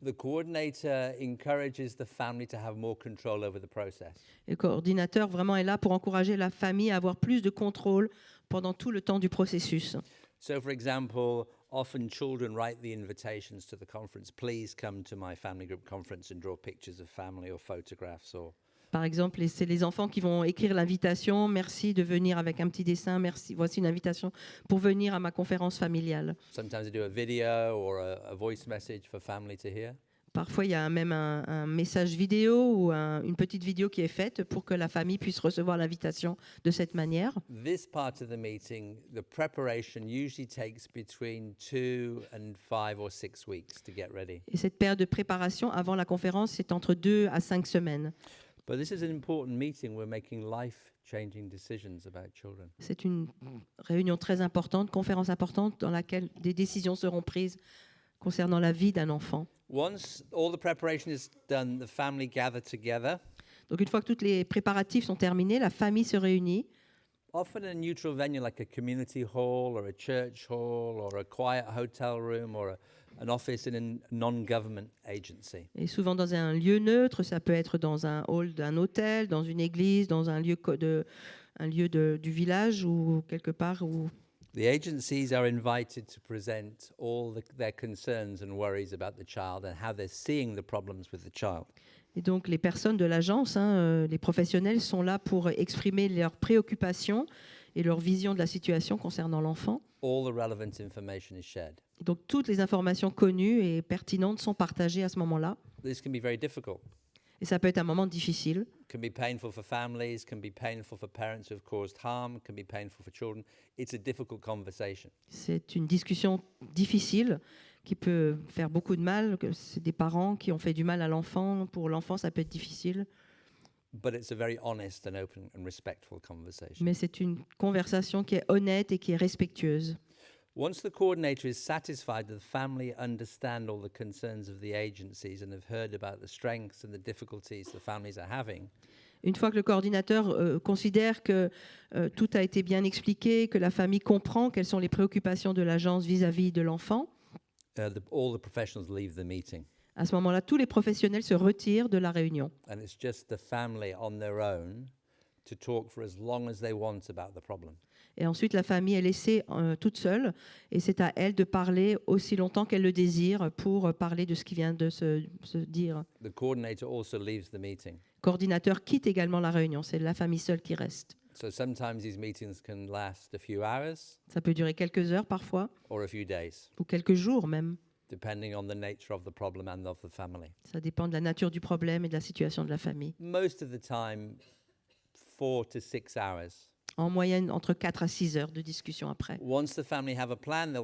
The coordinator encourages the family to have more control over the process. Et le coordinateur vraiment est là pour encourager la famille à avoir plus de contrôle pendant tout le temps du processus. So, for example, often children write the invitations to the conference. Please come to my family group conference and draw pictures of family or photographs or. Par exemple, c'est les enfants qui vont écrire l'invitation. Merci de venir avec un petit dessin. Merci. Voici une invitation pour venir à ma conférence familiale. Sometimes they do a video or a voice message for family to hear. Parfois, il y a même un message vidéo ou une petite vidéo qui est faite pour que la famille puisse recevoir l'invitation de cette manière. This part of the meeting, the preparation usually takes between 2 and 5 or 6 weeks to get ready. Et cette période de préparation avant la conférence, c'est entre 2 à 5 semaines. But this is an important meeting. We're making life-changing decisions about children. C'est une réunion très importante, conférence importante dans laquelle des décisions seront prises concernant la vie d'un enfant. Once all the preparation is done, the family gather together, Donc une fois que tous les préparatifs sont terminés, la famille se réunit, often in a neutral venue like a community hall or a church hall or a quiet hotel room or an office in a non-government agency. et souvent dans un lieu neutre, ça peut être dans un hall d'un hôtel, dans une église, dans un lieu, du village ou quelque part où The agencies are invited to present all their concerns and worries about the child and how they're seeing the problems with the child. Et donc les personnes de l'agence, les professionnels sont là pour exprimer leurs préoccupations et leur vision de la situation concernant l'enfant. All the relevant information is shared. Et donc toutes les informations connues et pertinentes sont partagées à ce moment-là. This can be very difficult. Et ça peut être un moment difficile. Can be painful for families, can be painful for parents who have caused harm, can be painful for children. It's a difficult conversation. C'est une discussion difficile qui peut faire beaucoup de mal. C'est des parents qui ont fait du mal à l'enfant. Pour l'enfant, ça peut être difficile. But it's a very honest and open and respectful conversation. Mais c'est une conversation qui est honnête et qui est respectueuse. Once the coordinator is satisfied that the family understand all the concerns of the agencies and have heard about the strengths and the difficulties the families are having, Une fois que le coordinateur considère que tout a été bien expliqué, que la famille comprend quelles sont les préoccupations de l'agence vis-à-vis de l'enfant, all the professionals leave the meeting. à ce moment-là, tous les professionnels se retirent de la réunion. And it's just the family on their own to talk for as long as they want about the problem. Et ensuite, la famille est laissée toute seule et c'est à elle de parler aussi longtemps qu'elle le désire pour parler de ce qui vient de se dire. The coordinator also leaves the meeting. Le coordinateur quitte également la réunion. C'est la famille seule qui reste. So sometimes these meetings can last a few hours Ça peut durer quelques heures parfois or a few days, ou quelques jours même. depending on the nature of the problem and of the family. Ça dépend de la nature du problème et de la situation de la famille. Most of the time, 4 to 6 hours. En moyenne, entre 4 à 6 heures de discussion après. Once the family have a plan,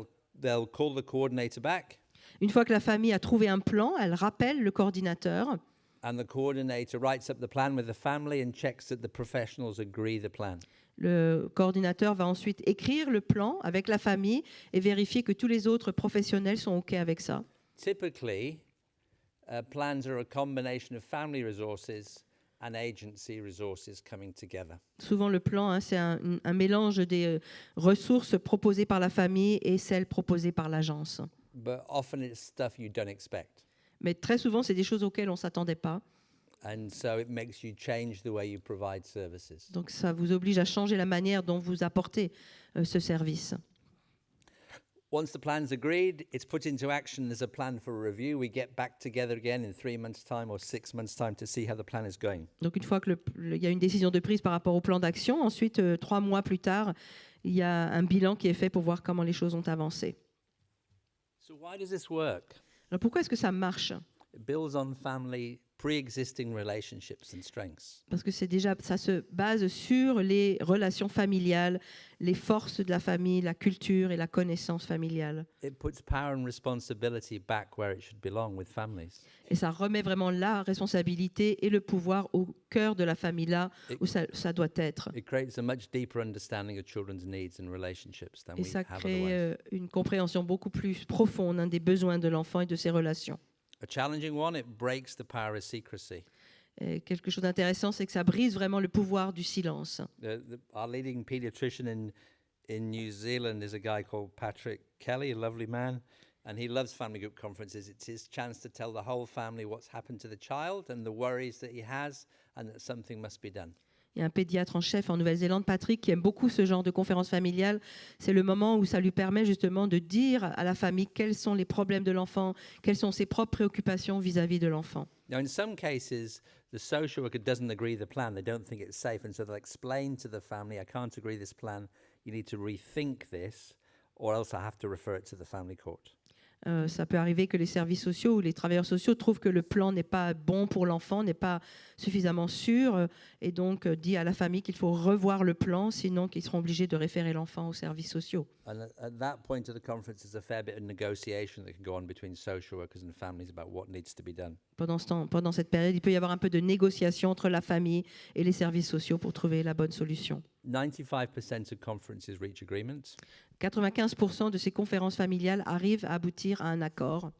they'll call the coordinator back, Une fois que la famille a trouvé un plan, elle rappelle le coordinateur and the coordinator writes up the plan with the family and checks that the professionals agree the plan. Le coordinateur va ensuite écrire le plan avec la famille et vérifier que tous les autres professionnels sont OK avec ça. Typically, plans are a combination of family resources and agency resources coming together. Souvent, le plan, c'est un mélange des ressources proposées par la famille et celles proposées par l'agence. But often it's stuff you don't expect. Mais très souvent, c'est des choses auxquelles on ne s'attendait pas. And so it makes you change the way you provide services. Donc, ça vous oblige à changer la manière dont vous apportez ce service. Once the plan's agreed, it's put into action. There's a plan for a review. We get back together again in 3 months' time or 6 months' time to see how the plan is going. Donc, une fois qu'il y a une décision de prise par rapport au plan d'action, ensuite, 3 mois plus tard, il y a un bilan qui est fait pour voir comment les choses ont avancé. So why does this work? Alors, pourquoi est-ce que ça marche ? It builds on family pre-existing relationships and strengths. Parce que ça se base sur les relations familiales, les forces de la famille, la culture et la connaissance familiale. It puts power and responsibility back where it should belong with families. Et ça remet vraiment la responsabilité et le pouvoir au cœur de la famille, là où ça doit être. It creates a much deeper understanding of children's needs and relationships than Et we ça have crée otherwise. une compréhension beaucoup plus profonde des besoins de l'enfant et de ses relations. A challenging one, it breaks the power of secrecy. Et quelque chose d'intéressant, c'est que ça brise vraiment le pouvoir du silence. Our leading pediatrician in New Zealand is a guy called Patrick Kelly, a lovely man, and he loves family group conferences. It's his chance to tell the whole family what's happened to the child and the worries that he has and that something must be done. Il y a un pédiatre en chef en Nouvelle-Zélande, Patrick, qui aime beaucoup ce genre de conférences familiales. C'est le moment où ça lui permet justement de dire à la famille quels sont les problèmes de l'enfant, quelles sont ses propres préoccupations vis-à-vis de l'enfant. Now, in some cases, the social worker doesn't agree the plan. They don't think it's safe. And so they'll explain to the family, I can't agree this plan. You need to rethink this, or else I have to refer it to the family court. Ça peut arriver que les services sociaux ou les travailleurs sociaux trouvent que le plan n'est pas bon pour l'enfant, n'est pas suffisamment sûr, et donc dit à la famille qu'il faut revoir le plan, sinon qu'ils seront obligés de référer l'enfant aux services sociaux. And at that point of the conference, there's a fair bit of negotiation that can go on between social workers and families about what needs to be done. Pendant cette période, il peut y avoir un peu de négociation entre la famille et les services sociaux pour trouver la bonne solution. 95% of conferences reach agreement. 95% de ces conférences familiales arrivent à aboutir à un accord.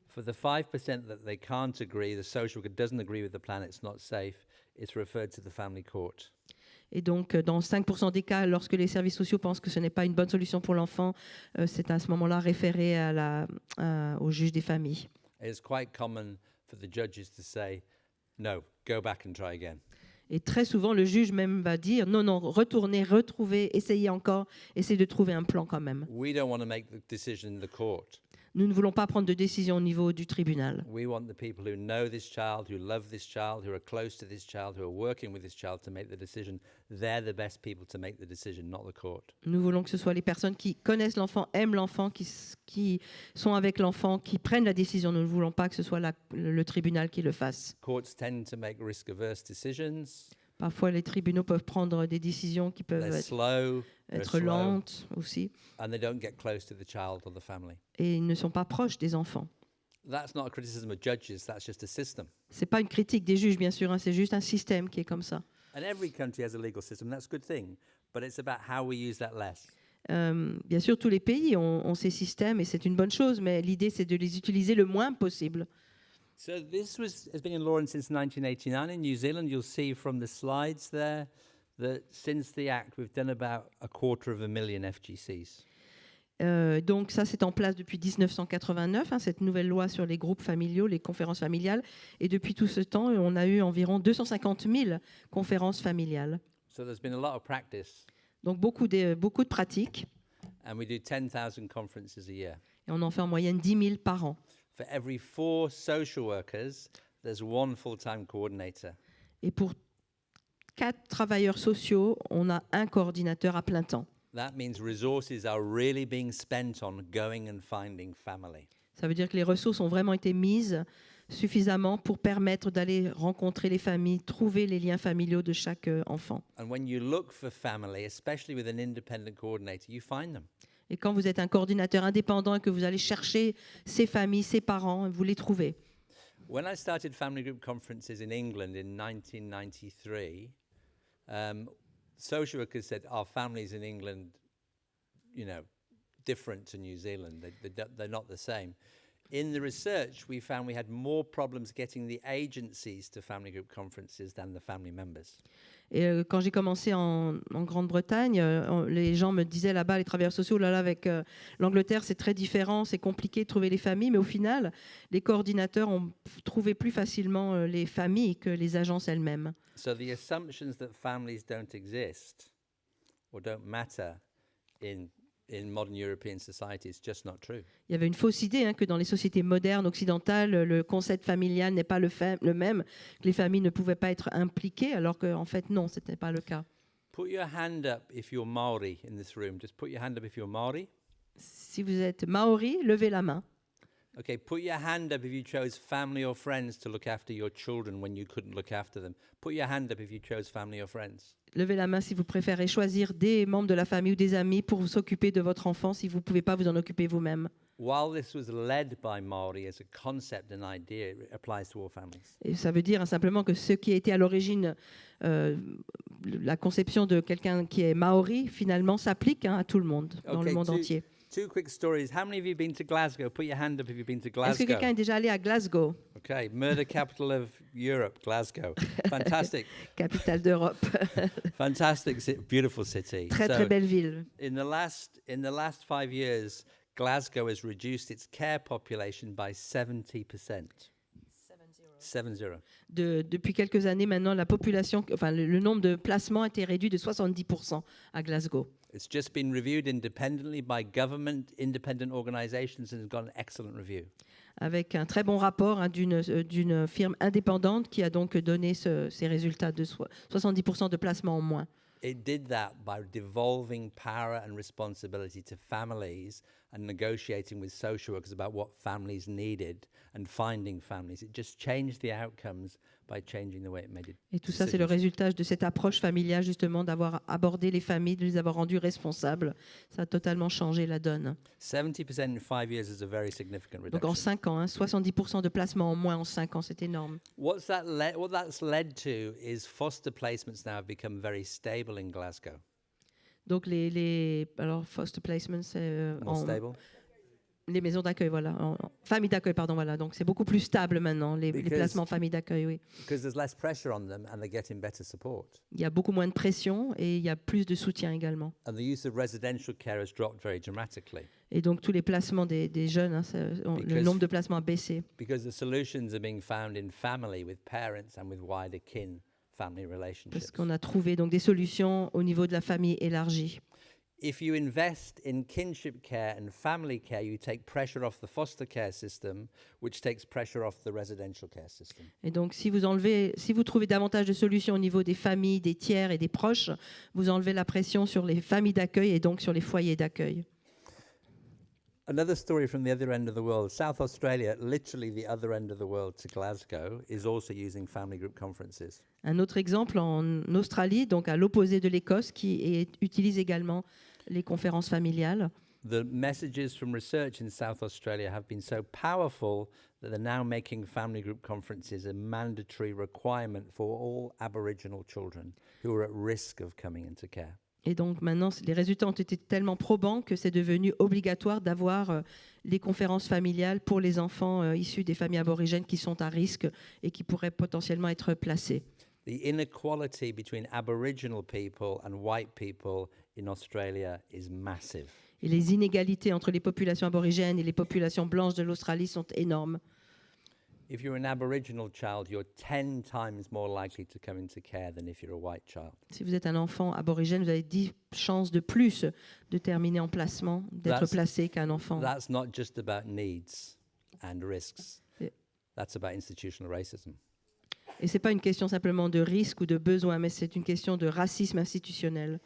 For the 5% that they can't agree, the social worker doesn't agree with the plan, it's not safe, it's referred to the family court. Et donc, dans 5% des cas, lorsque les services sociaux pensent que ce n'est pas une bonne solution pour l'enfant, c'est à ce moment-là référé au juge des familles. It's quite common for the judges to say, no, go back and try again. Et très souvent, le juge même va dire non, non, retournez, retrouvez, essayez encore, essayez de trouver un plan quand même. We don't want to make the decision in the court. Nous ne voulons pas prendre de décision au niveau du tribunal. We want the people who know this child, who love this child, who are close to this child, who are working with this child to make the decision. They're the best people to make the decision, not the court. Nous voulons que ce soit les personnes qui connaissent l'enfant, aiment l'enfant, qui sont avec l'enfant, qui prennent la décision. Nous ne voulons pas que ce soit le tribunal qui le fasse. Courts tend to make risk-averse decisions. Parfois, les tribunaux peuvent prendre des décisions qui peuvent They're slow, être lentes aussi, and they don't get close to the child or the family. et ils ne sont pas proches des enfants. That's not a criticism of judges, that's just a system. C'est pas une critique des juges, bien sûr, hein, c'est juste un système qui est comme ça. And every country has a legal system, that's a good thing, but it's about how we use that less. Bien sûr, tous les pays ont ces systèmes et c'est une bonne chose, mais l'idée, c'est de les utiliser le moins possible. So this has been in law since 1989 in New Zealand. You'll see from the slides there that since the Act, we've done about 250,000 FGCs. Donc ça, c'est en place depuis 1989, hein, cette nouvelle loi sur les groupes familiaux, les conférences familiales. Et depuis tout ce temps, on a eu environ 250 000 conférences familiales. So there's been a lot of practice. Donc beaucoup de pratiques. And we do 10,000 conferences a year. Et on en fait en moyenne 10 000 par an. For every 4 social workers, there's 1 full-time coordinator. Et pour 4 travailleurs sociaux, on a un coordinateur à plein temps. That means resources are really being spent on going and finding family. Ça veut dire que les ressources ont vraiment été mises suffisamment pour permettre d'aller rencontrer les familles, trouver les liens familiaux de chaque enfant. And when you look for family, especially with an independent coordinator, you find them. Et quand vous êtes un coordinateur indépendant et que vous allez chercher ces familles, ces parents, vous les trouvez. When I started family group conferences in England in 1993, social workers said our families in England, different to New Zealand. They're not the same. In the research, we found we had more problems getting the agencies to family group conferences than the family members. Et quand j'ai commencé en Grande-Bretagne, les gens me disaient là-bas, les travailleurs sociaux, là, avec l'Angleterre, c'est très différent, c'est compliqué de trouver les familles, mais au final, les coordinateurs ont trouvé plus facilement les familles que les agences elles-mêmes. So the assumptions that families don't exist or don't matter in modern European society is just not true. Il y avait une fausse idée que dans les sociétés modernes occidentales, le concept familial n'est pas le même, que les familles ne pouvaient pas être impliquées, alors qu'en fait, non, ce n'était pas le cas. Put your hand up if you're Maori in this room. Just put your hand up if you're Maori. Si vous êtes Maori, levez la main. Okay, put your hand up if you chose family or friends to look after your children when you couldn't look after them. Put your hand up if you chose family or friends. Levez la main si vous préférez choisir des membres de la famille ou des amis pour vous s'occuper de votre enfant si vous ne pouvez pas vous en occuper vous-même. While this was led by Maori as a concept and idea, it applies to all families. Et ça veut dire simplement que ce qui a été à l'origine, la conception de quelqu'un qui est Maori, finalement s'applique à tout le monde, dans le monde entier. Two quick stories. How many of you have been to Glasgow? Put your hand up if you've been to Est-ce que Glasgow. quelqu'un est déjà allé à Glasgow, Okay, murder capital of Europe, Glasgow. Fantastic. capitale d'Europe? Fantastic, beautiful city. Très très belle ville. In the last 5 years, Glasgow has reduced its care population by 70%. 70. Depuis quelques années maintenant, la population, le nombre de placements a été réduit de 70% à Glasgow. It's just been reviewed independently by government, independent organizations, and has got an excellent review. Avec un très bon rapport d'une firme indépendante qui a donc donné ces résultats de 70% de placements en moins. It did that by devolving power and responsibility to families and negotiating with social workers about what families needed and finding families. It just changed the outcomes by changing the way it made it. Et tout ça, c'est le résultat de cette approche familiale, justement, d'avoir abordé les familles, de les avoir rendues responsables. Ça a totalement changé la donne. 70% in 5 years is a very significant Donc en reduction. 5 ans, 70% de placements en moins en 5 ans, c'est énorme. What that's led to is foster placements now have become very stable in Glasgow. Donc alors foster placement, c'est More stable. les maisons d'accueil, voilà, famille d'accueil, pardon, voilà. Donc c'est beaucoup plus stable maintenant, les Because- placements en famille d'accueil, oui. Because there's less pressure on them and they're getting better support. Il y a beaucoup moins de pression et il y a plus de soutien également. And the use of residential care has dropped very dramatically Et donc tous les placements des jeunes, le Because- nombre de placements a baissé. because the solutions are being found in family with parents and with wider kin family Parce relationships. qu'on a trouvé donc des solutions au niveau de la famille élargie. If you invest in kinship care and family care, you take pressure off the foster care system, which takes pressure off the residential care system. Et donc si vous trouvez davantage de solutions au niveau des familles, des tiers et des proches, vous enlevez la pression sur les familles d'accueil et donc sur les foyers d'accueil. Another story from the other end of the world. South Australia, literally the other end of the world to Glasgow, is also using family group conferences. Un autre exemple en Australie, donc à l'opposé de l'Écosse, utilise également les conférences familiales. The messages from research in South Australia have been so powerful that they're now making family group conferences a mandatory requirement for all Aboriginal children who are at risk of coming into care. Et donc maintenant, les résultats ont été tellement probants que c'est devenu obligatoire d'avoir les conférences familiales pour les enfants issus des familles aborigènes qui sont à risque et qui pourraient potentiellement être placés. The inequality between Aboriginal people and white people in Australia is massive. Et les inégalités entre les populations aborigènes et les populations blanches de l'Australie sont énormes. If you're an Aboriginal child, you're 10 times more likely to come into care than if you're a white child. Si vous êtes un enfant aborigène, vous avez 10 chances de plus de terminer en placement, d'être That's- placé qu'un enfant. That's not just about needs and risks. Yeah. That's about institutional racism. Et ce n'est pas une question simplement de risque ou de besoin, mais c'est une question de racisme institutionnel.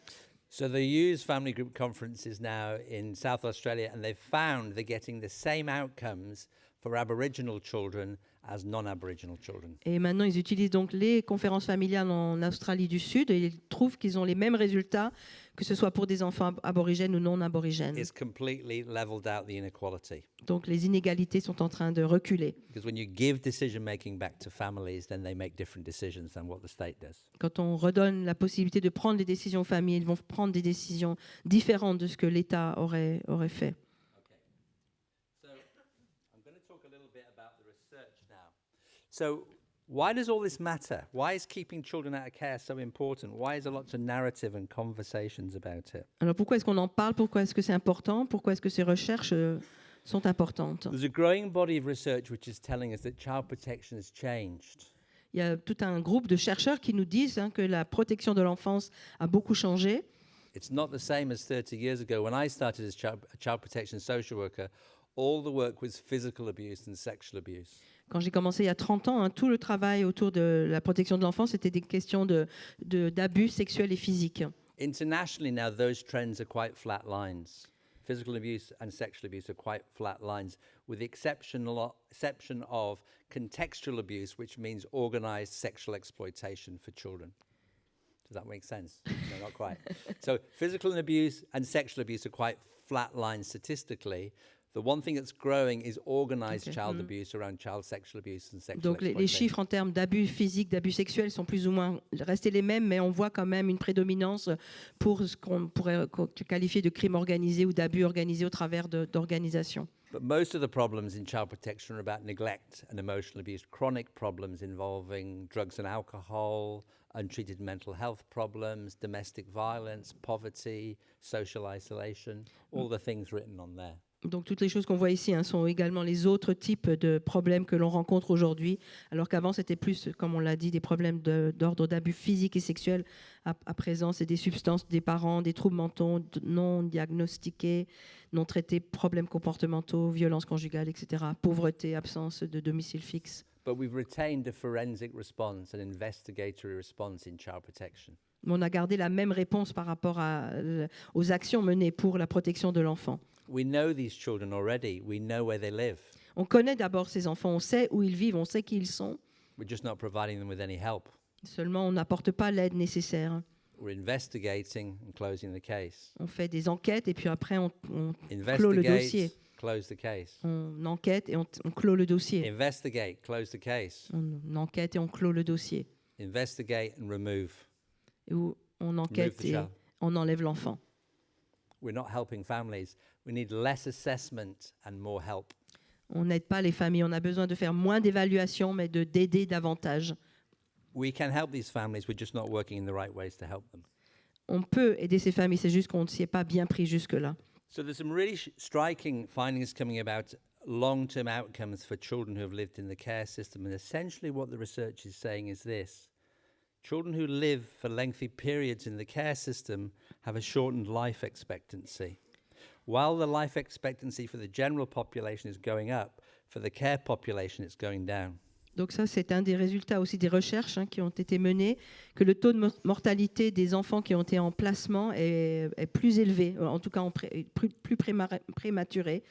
So they use family group conferences now in South Australia, and they've found they're getting the same outcomes for Aboriginal children as non-Aboriginal children. Et maintenant, ils utilisent donc les conférences familiales en Australie du Sud et ils trouvent qu'ils ont les mêmes résultats, que ce soit pour des enfants aborigènes ou non aborigènes. It's completely leveled out the inequality. Donc les inégalités sont en train de reculer. Because when you give decision making back to families, then they make different decisions than what the state does. Quand on redonne la possibilité de prendre des décisions aux familles, ils vont prendre des décisions différentes de ce que l'État aurait fait. So I'm going to talk a little bit about the research now. So why does all this matter? Why is keeping children out of care so important? Why is there lots of narrative and conversations about it? Alors pourquoi est-ce qu'on en parle? Pourquoi est-ce que c'est important? Pourquoi est-ce que ces recherches sont importantes? There's a growing body of research which is telling us that child protection has changed. Il y a tout un groupe de chercheurs qui nous disent que la protection de l'enfance a beaucoup changé. It's not the same as 30 years ago. When I started as a child protection social worker, all the work was physical abuse and sexual abuse. Quand j'ai commencé il y a 30 ans, tout le travail autour de la protection de l'enfance, c'était des questions d'abus sexuels et physiques. Internationally now, those trends are quite flat lines. Physical abuse and sexual abuse are quite flat lines, with the exception of contextual abuse, which means organized sexual exploitation for children. Does that make sense? No, not quite. So physical abuse and sexual abuse are quite flat lines statistically. The one thing that's growing is organized child abuse around child sexual abuse and sexual Donc les exploitation. chiffres en termes d'abus physiques, d'abus sexuels sont plus ou moins restés les mêmes, mais on voit quand même une prédominance pour ce qu'on pourrait qualifier de crime organisé ou d'abus organisé au travers d'organisations. But most of the problems in child protection are about neglect and emotional abuse, chronic problems involving drugs and alcohol, untreated mental health problems, domestic violence, poverty, social isolation, all the things written on there. Donc toutes les choses qu'on voit ici sont également les autres types de problèmes que l'on rencontre aujourd'hui, alors qu'avant c'était plus, comme on l'a dit, des problèmes d'ordre d'abus physiques et sexuels. À présent, c'est des substances des parents, des troubles mentaux non diagnostiqués, non traités, problèmes comportementaux, violences conjugales, etc., pauvreté, absence de domicile fixe. But we've retained a forensic response, an investigatory response in child protection. On a gardé la même réponse par rapport aux actions menées pour la protection de l'enfant. We know these children already. We know where they live. On connaît d'abord ces enfants, on sait où ils vivent, on sait qui ils sont. We're just not providing them with any help. Seulement, on n'apporte pas l'aide nécessaire. We're investigating and closing the case. On fait des enquêtes et puis après, on clôt le Investigate, dossier. close the case. On enquête et on clôt le dossier. Investigate, close the case. On enquête et on clôt le dossier. Investigate and remove. Ou on enquête the et child. on enlève l'enfant. We're not helping families. We need less assessment and more help. On n'aide pas les familles. On a besoin de faire moins d'évaluation, mais d'aider davantage. We can help these families. We're just not working in the right ways to help them. On peut aider ces familles, c'est juste qu'on ne s'y est pas bien pris jusque-là. So there's some really striking findings coming about long-term outcomes for children who have lived in the care system. And essentially what the research is saying is this. Children who live for lengthy periods in the care system have a shortened life expectancy. While the life expectancy for the general population is going up, for the care population it's going down. Donc ça, c'est un des résultats aussi des recherches qui ont été menées, que le taux de mortalité des enfants qui ont été en placement est plus élevé, en tout cas plus prématuré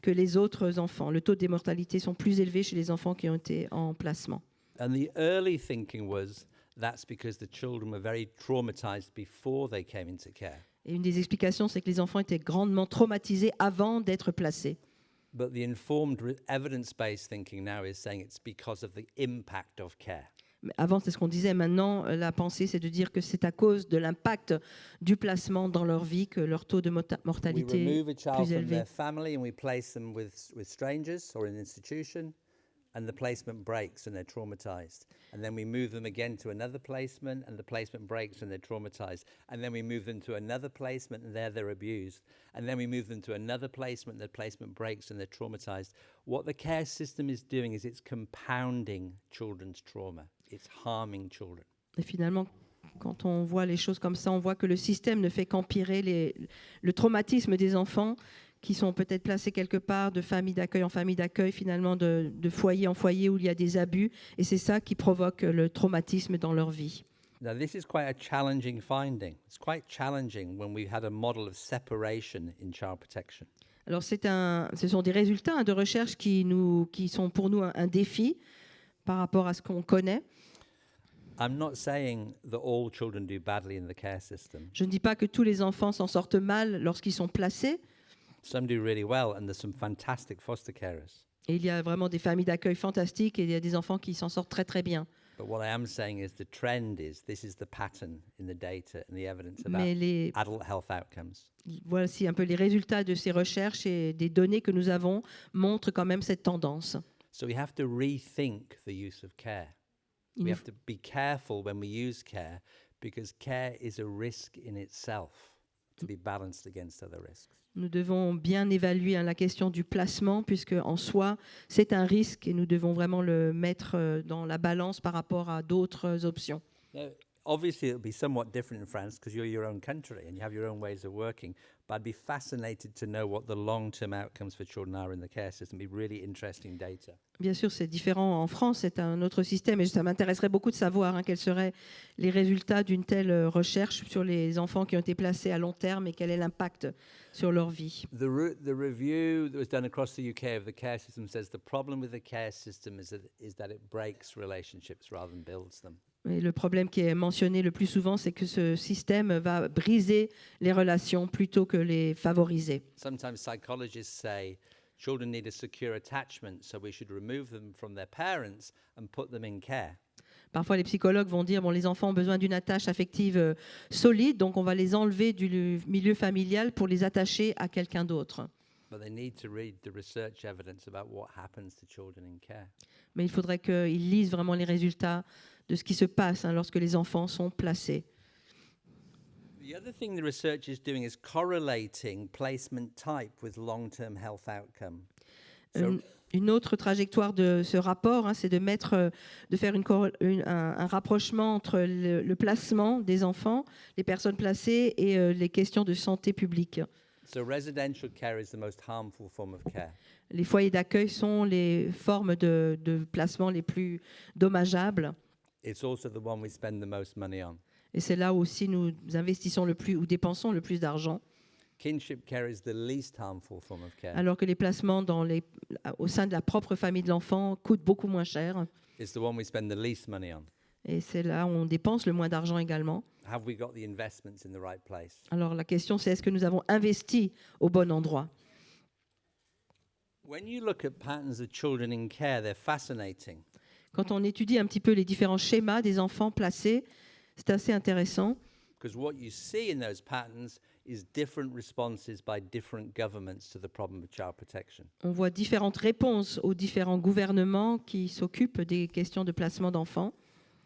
que les autres enfants. Le taux de mortalité sont plus élevés chez les enfants qui ont été en placement. And the early thinking was that's because the children were very traumatized before they came into care. Et une des explications, c'est que les enfants étaient grandement traumatisés avant d'être placés. But the informed evidence-based thinking now is saying it's because of the impact of care. Mais avant, c'est ce qu'on disait. Maintenant, la pensée, c'est de dire que c'est à cause de l'impact du placement dans leur vie que leur taux de We mortalité remove a est child plus from élevé. their family and we place them with strangers or in an institution, and the placement breaks and they're traumatized. And then we move them again to another placement and the placement breaks and they're traumatized. And then we move them to another placement and there they're abused. And then we move them to another placement, the placement breaks and they're traumatized. What the care system is doing is it's compounding children's trauma. It's harming children. Et finalement, quand on voit les choses comme ça, on voit que le système ne fait qu'empirer le traumatisme des enfants qui sont peut-être placés quelque part de famille d'accueil en famille d'accueil, finalement de foyer en foyer où il y a des abus. Et c'est ça qui provoque le traumatisme dans leur vie. Now, this is quite a challenging finding. It's quite challenging when we had a model of separation in child protection. Alors ce sont des résultats de recherche qui sont pour nous un défi par rapport à ce qu'on connaît. I'm not saying that all children do badly in the care system. Je ne dis pas que tous les enfants s'en sortent mal lorsqu'ils sont placés. Some do really well, and there's some fantastic foster carers. Et il y a vraiment des familles d'accueil fantastiques et il y a des enfants qui s'en sortent très très bien. But what I am saying is the trend is this is the pattern in the data and the evidence about Mais adult health outcomes. voici un peu les résultats de ces recherches et des données que nous avons montrent quand même cette tendance. So we have to rethink the use of care. Il We nous- have to be careful when we use care because care is a risk in itself to be balanced against other risks. Nous devons bien évaluer la question du placement, puisque en soi, c'est un risque et nous devons vraiment le mettre dans la balance par rapport à d'autres options. Now, obviously, it'll be somewhat different in France because you're your own country and you have your own ways of working. But I'd be fascinated to know what the long-term outcomes for children are in the care system. It'd be really interesting data. Bien sûr, c'est différent en France, c'est un autre système et ça m'intéresserait beaucoup de savoir quels seraient les résultats d'une telle recherche sur les enfants qui ont été placés à long terme et quel est l'impact sur leur vie. The review that was done across the UK of the care system says the problem with the care system is that it breaks relationships rather than builds them. Et le problème qui est mentionné le plus souvent, c'est que ce système va briser les relations plutôt que les favoriser. Sometimes psychologists say children need a secure attachment, so we should remove them from their parents and put them in care. Parfois, les psychologues vont dire les enfants ont besoin d'une attache affective solide, donc on va les enlever du milieu familial pour les attacher à quelqu'un d'autre. But they need to read the research evidence about what happens to children in care. Mais il faudrait qu'ils lisent vraiment les résultats de ce qui se passe lorsque les enfants sont placés. The other thing the research is doing is correlating placement type with long-term health outcome. So, Une autre trajectoire de ce rapport, c'est de faire un rapprochement entre le placement des enfants, les personnes placées et les questions de santé publique. so residential care is the most harmful form of care. Les foyers d'accueil sont les formes de placement les plus dommageables. It's also the one we spend the most money on. Et c'est là aussi nous investissons le plus ou dépensons le plus d'argent, Kinship care is the least harmful form of care. alors que les placements au sein de la propre famille de l'enfant coûtent beaucoup moins cher. It's the one we spend the least money on. Et c'est là où on dépense le moins d'argent également. Have we got the investments in the right place? Alors la question, c'est est-ce que nous avons investi au bon endroit? When you look at patterns of children in care, they're fascinating. Quand on étudie un petit peu les différents schémas des enfants placés, c'est assez intéressant. Because what you see in those patterns is different responses by different governments to the problem of child protection. On voit différentes réponses aux différents gouvernements qui s'occupent des questions de placement d'enfants.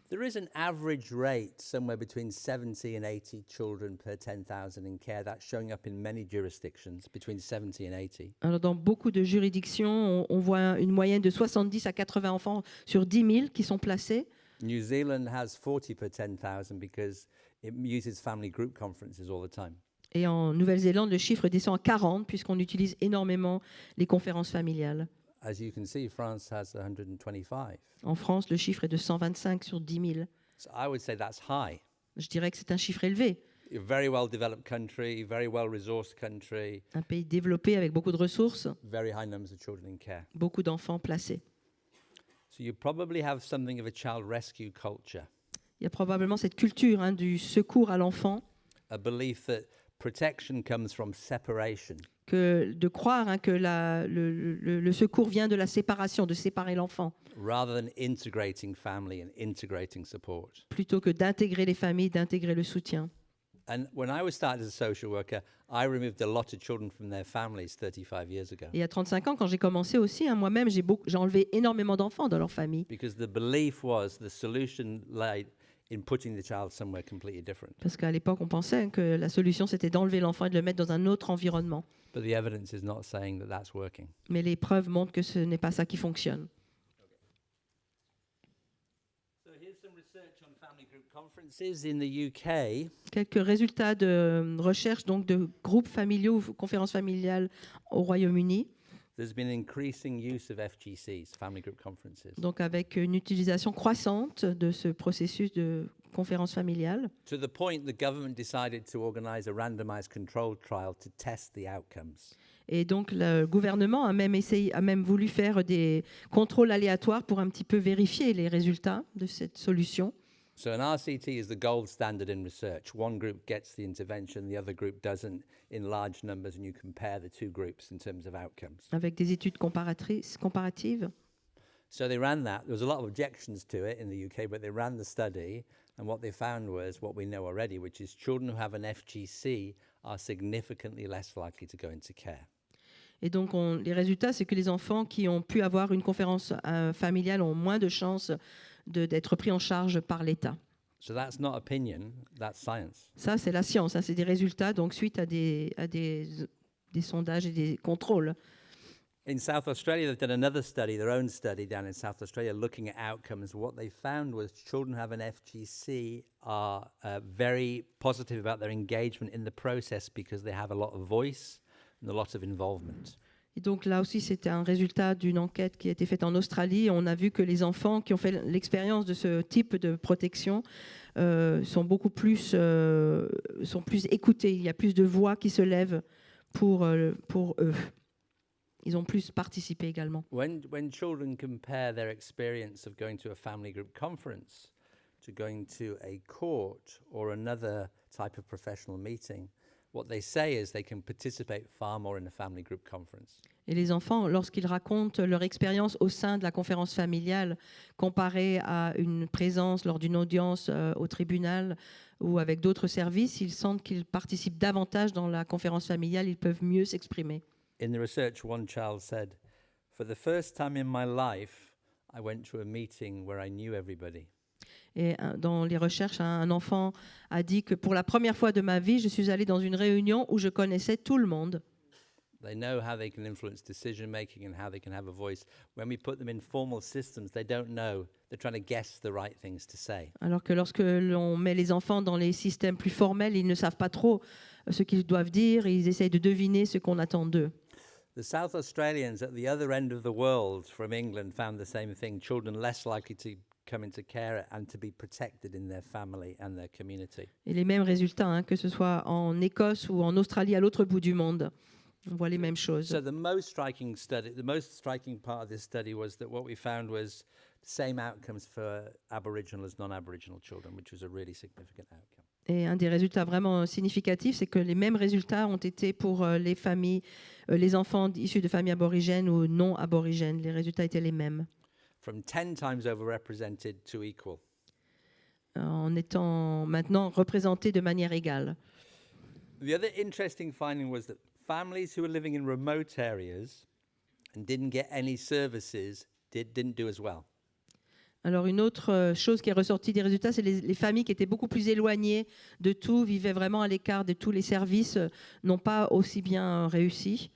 There is an average rate somewhere between 70 and 80 children per 10,000 in care. That's showing up in many jurisdictions, between 70 and 80. Alors dans beaucoup de juridictions, on voit une moyenne de 70 à 80 enfants sur 10 000 qui sont placés. New Zealand has 40 per 10,000 because it uses family group conferences all the time. Et en Nouvelle-Zélande, le chiffre descend à 40 puisqu'on utilise énormément les conférences familiales. As you can see, France has 125. En France, le chiffre est de 125 sur 10 000. So I would say that's high. Je dirais que c'est un chiffre élevé. A very well developed country, very well resourced country, Un pays développé avec beaucoup de ressources, very high numbers of children in care. beaucoup d'enfants placés. So you probably have something of a child rescue culture, Il y a probablement cette culture du secours à l'enfant, a belief that protection comes from separation. de croire que le secours vient de la séparation, de séparer l'enfant, rather than integrating family and integrating support. plutôt que d'intégrer les familles, d'intégrer le soutien. And when I was started as a social worker, I removed a lot of children from their families 35 years ago. Et il y a 35 ans, quand j'ai commencé aussi, moi-même, j'ai enlevé énormément d'enfants dans leur famille. Because the belief was the solution lay in putting the child somewhere completely different. Parce qu'à l'époque, on pensait que la solution, c'était d'enlever l'enfant et de le mettre dans un autre environnement. But the evidence is not saying that that's working. Mais les preuves montrent que ce n'est pas ça qui fonctionne. So here's some research on family group conferences in the UK. Quelques résultats de recherche donc de groupes familiaux ou conférences familiales au Royaume-Uni, There's been increasing use of FGCs, family group conferences, donc avec une utilisation croissante de ce processus de conférence familiale, to the point the government decided to organize a randomized controlled trial to test the outcomes. et donc le gouvernement a même voulu faire des contrôles aléatoires pour un petit peu vérifier les résultats de cette solution. So an RCT is the gold standard in research. One group gets the intervention, the other group doesn't in large numbers, and you compare the two groups in terms of outcomes. Avec des études comparatives. So they ran that. There was a lot of objections to it in the UK, but they ran the study, and what they found was what we know already, which is children who have an FGC are significantly less likely to go into care. Et donc, les résultats, c'est que les enfants qui ont pu avoir une conférence familiale ont moins de chances d'être pris en charge par l'État. So that's not opinion, that's science. Ça, c'est la science. C'est des résultats donc suite à des sondages et des contrôles. In South Australia, they've done another study, their own study down in South Australia, looking at outcomes. What they found was children who have an FGC are very positive about their engagement in the process because they have a lot of voice and a lot of involvement. Et donc là aussi, c'était un résultat d'une enquête qui a été faite en Australie. On a vu que les enfants qui ont fait l'expérience de ce type de protection sont plus écoutés. Il y a plus de voix qui se lèvent pour eux. Ils ont plus participé également. When children compare their experience of going to a family group conference to going to a court or another type of professional meeting, what they say is they can participate far more in a family group conference. Et les enfants, lorsqu'ils racontent leur expérience au sein de la conférence familiale, comparée à une présence lors d'une audience au tribunal ou avec d'autres services, ils sentent qu'ils participent davantage dans la conférence familiale, ils peuvent mieux s'exprimer. In the research, one child said, "For the first time in my life, I went to a meeting where I knew everybody." Et dans les recherches, un enfant a dit que pour la première fois de ma vie, je suis allé dans une réunion où je connaissais tout le monde. They know how they can influence decision making and how they can have a voice. When we put them in formal systems, they don't know. They're trying to guess the right things to say. Alors que lorsque l'on met les enfants dans les systèmes plus formels, ils ne savent pas trop ce qu'ils doivent dire et ils essayent de deviner ce qu'on attend d'eux. The South Australians at the other end of the world from England found the same thing. Children less likely to come into care and to be protected in their family and their community. Et les mêmes résultats, hein, que ce soit en Écosse ou en Australie, à l'autre bout du monde. On voit les mêmes choses. So the most striking part of this study was that what we found was the same outcomes for Aboriginal as non-Aboriginal children, which was a really significant outcome. Et un des résultats vraiment significatifs, c'est que les mêmes résultats ont été pour les familles, les enfants issus de familles aborigènes ou non aborigènes. Les résultats étaient les mêmes, From 10 times overrepresented to equal. en étant maintenant représentés de manière égale. The other interesting finding was that families who were living in remote areas and didn't get any services didn't do as well. Alors une autre chose qui est ressortie des résultats, c'est les familles qui étaient beaucoup plus éloignées de tout, vivaient vraiment à l'écart de tous les services, n'ont pas aussi bien réussi.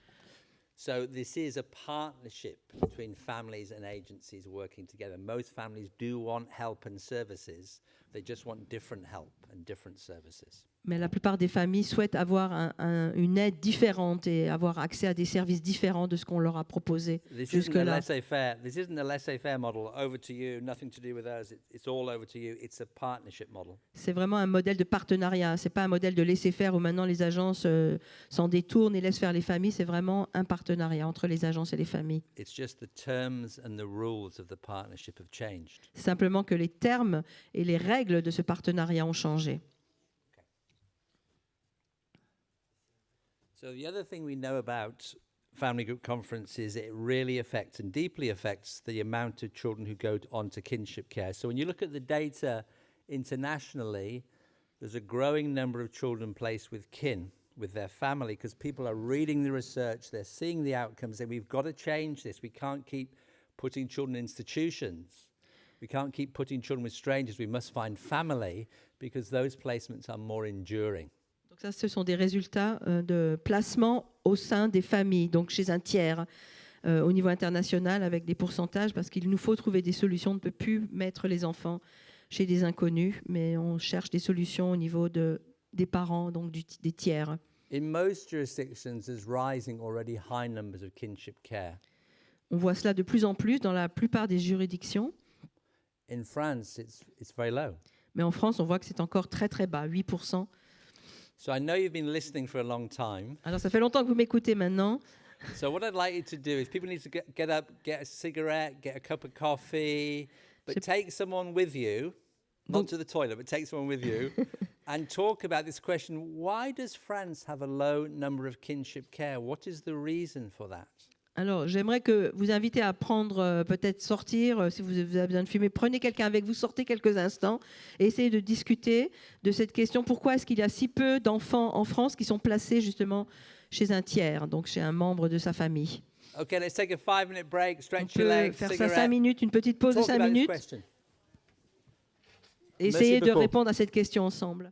So this is a partnership between families and agencies working together. Most families do want help and services. They just want different help and different services. Mais la plupart des familles souhaitent avoir une aide différente et avoir accès à des services différents de ce qu'on leur a proposé This isn't a jusque-là. laissez-faire. This isn't a laissez-faire model. Over to you, nothing to do with us. It's all over to you. It's a partnership model. C'est vraiment un modèle de partenariat. C'est pas un modèle de laisser-faire où maintenant les agences s'en détournent et laissent faire les familles. C'est vraiment un partenariat entre les agences et les familles. It's just the terms and the rules of the partnership have changed. C'est simplement que les termes et les règles de ce partenariat ont changé. So the other thing we know about family group conferences, it really affects and deeply affects the amount of children who go on to kinship care. So when you look at the data internationally, there's a growing number of children placed with kin, with their family, because people are reading the research, they're seeing the outcomes, and we've got to change this. We can't keep putting children in institutions. We can't keep putting children with strangers. We must find family, because those placements are more enduring. Donc ça, ce sont des résultats de placement au sein des familles, donc chez un tiers, au niveau international, avec des pourcentages, parce qu'il nous faut trouver des solutions. On ne peut plus mettre les enfants chez des inconnus, mais on cherche des solutions au niveau des parents, donc des tiers. In most jurisdictions, there's rising already high numbers of kinship care. On voit cela de plus en plus dans la plupart des juridictions, In France, it's very low. mais en France, on voit que c'est encore très très bas, 8%. So I know you've been listening for a long time. Alors ça fait longtemps que vous m'écoutez maintenant. So what I'd like you to do is people need to get up, get a cigarette, get a cup of coffee, but take someone with you, not to the toilet, but take someone with you, and talk about this question. Why does France have a low number of kinship care? What is the reason for that? Alors, j'aimerais que vous inviter à prendre, peut-être sortir, si vous avez besoin de fumer, prenez quelqu'un avec vous, sortez quelques instants et essayez de discuter de cette question. Pourquoi est-ce qu'il y a si peu d'enfants en France qui sont placés justement chez un tiers, donc chez un membre de sa famille? Okay, let's take a 5-minute break, On stretch your peut legs, faire ça cigarette. 5 minutes, une petite pause de Talk 5 about this minutes, question. et essayer de beaucoup. répondre à cette question ensemble.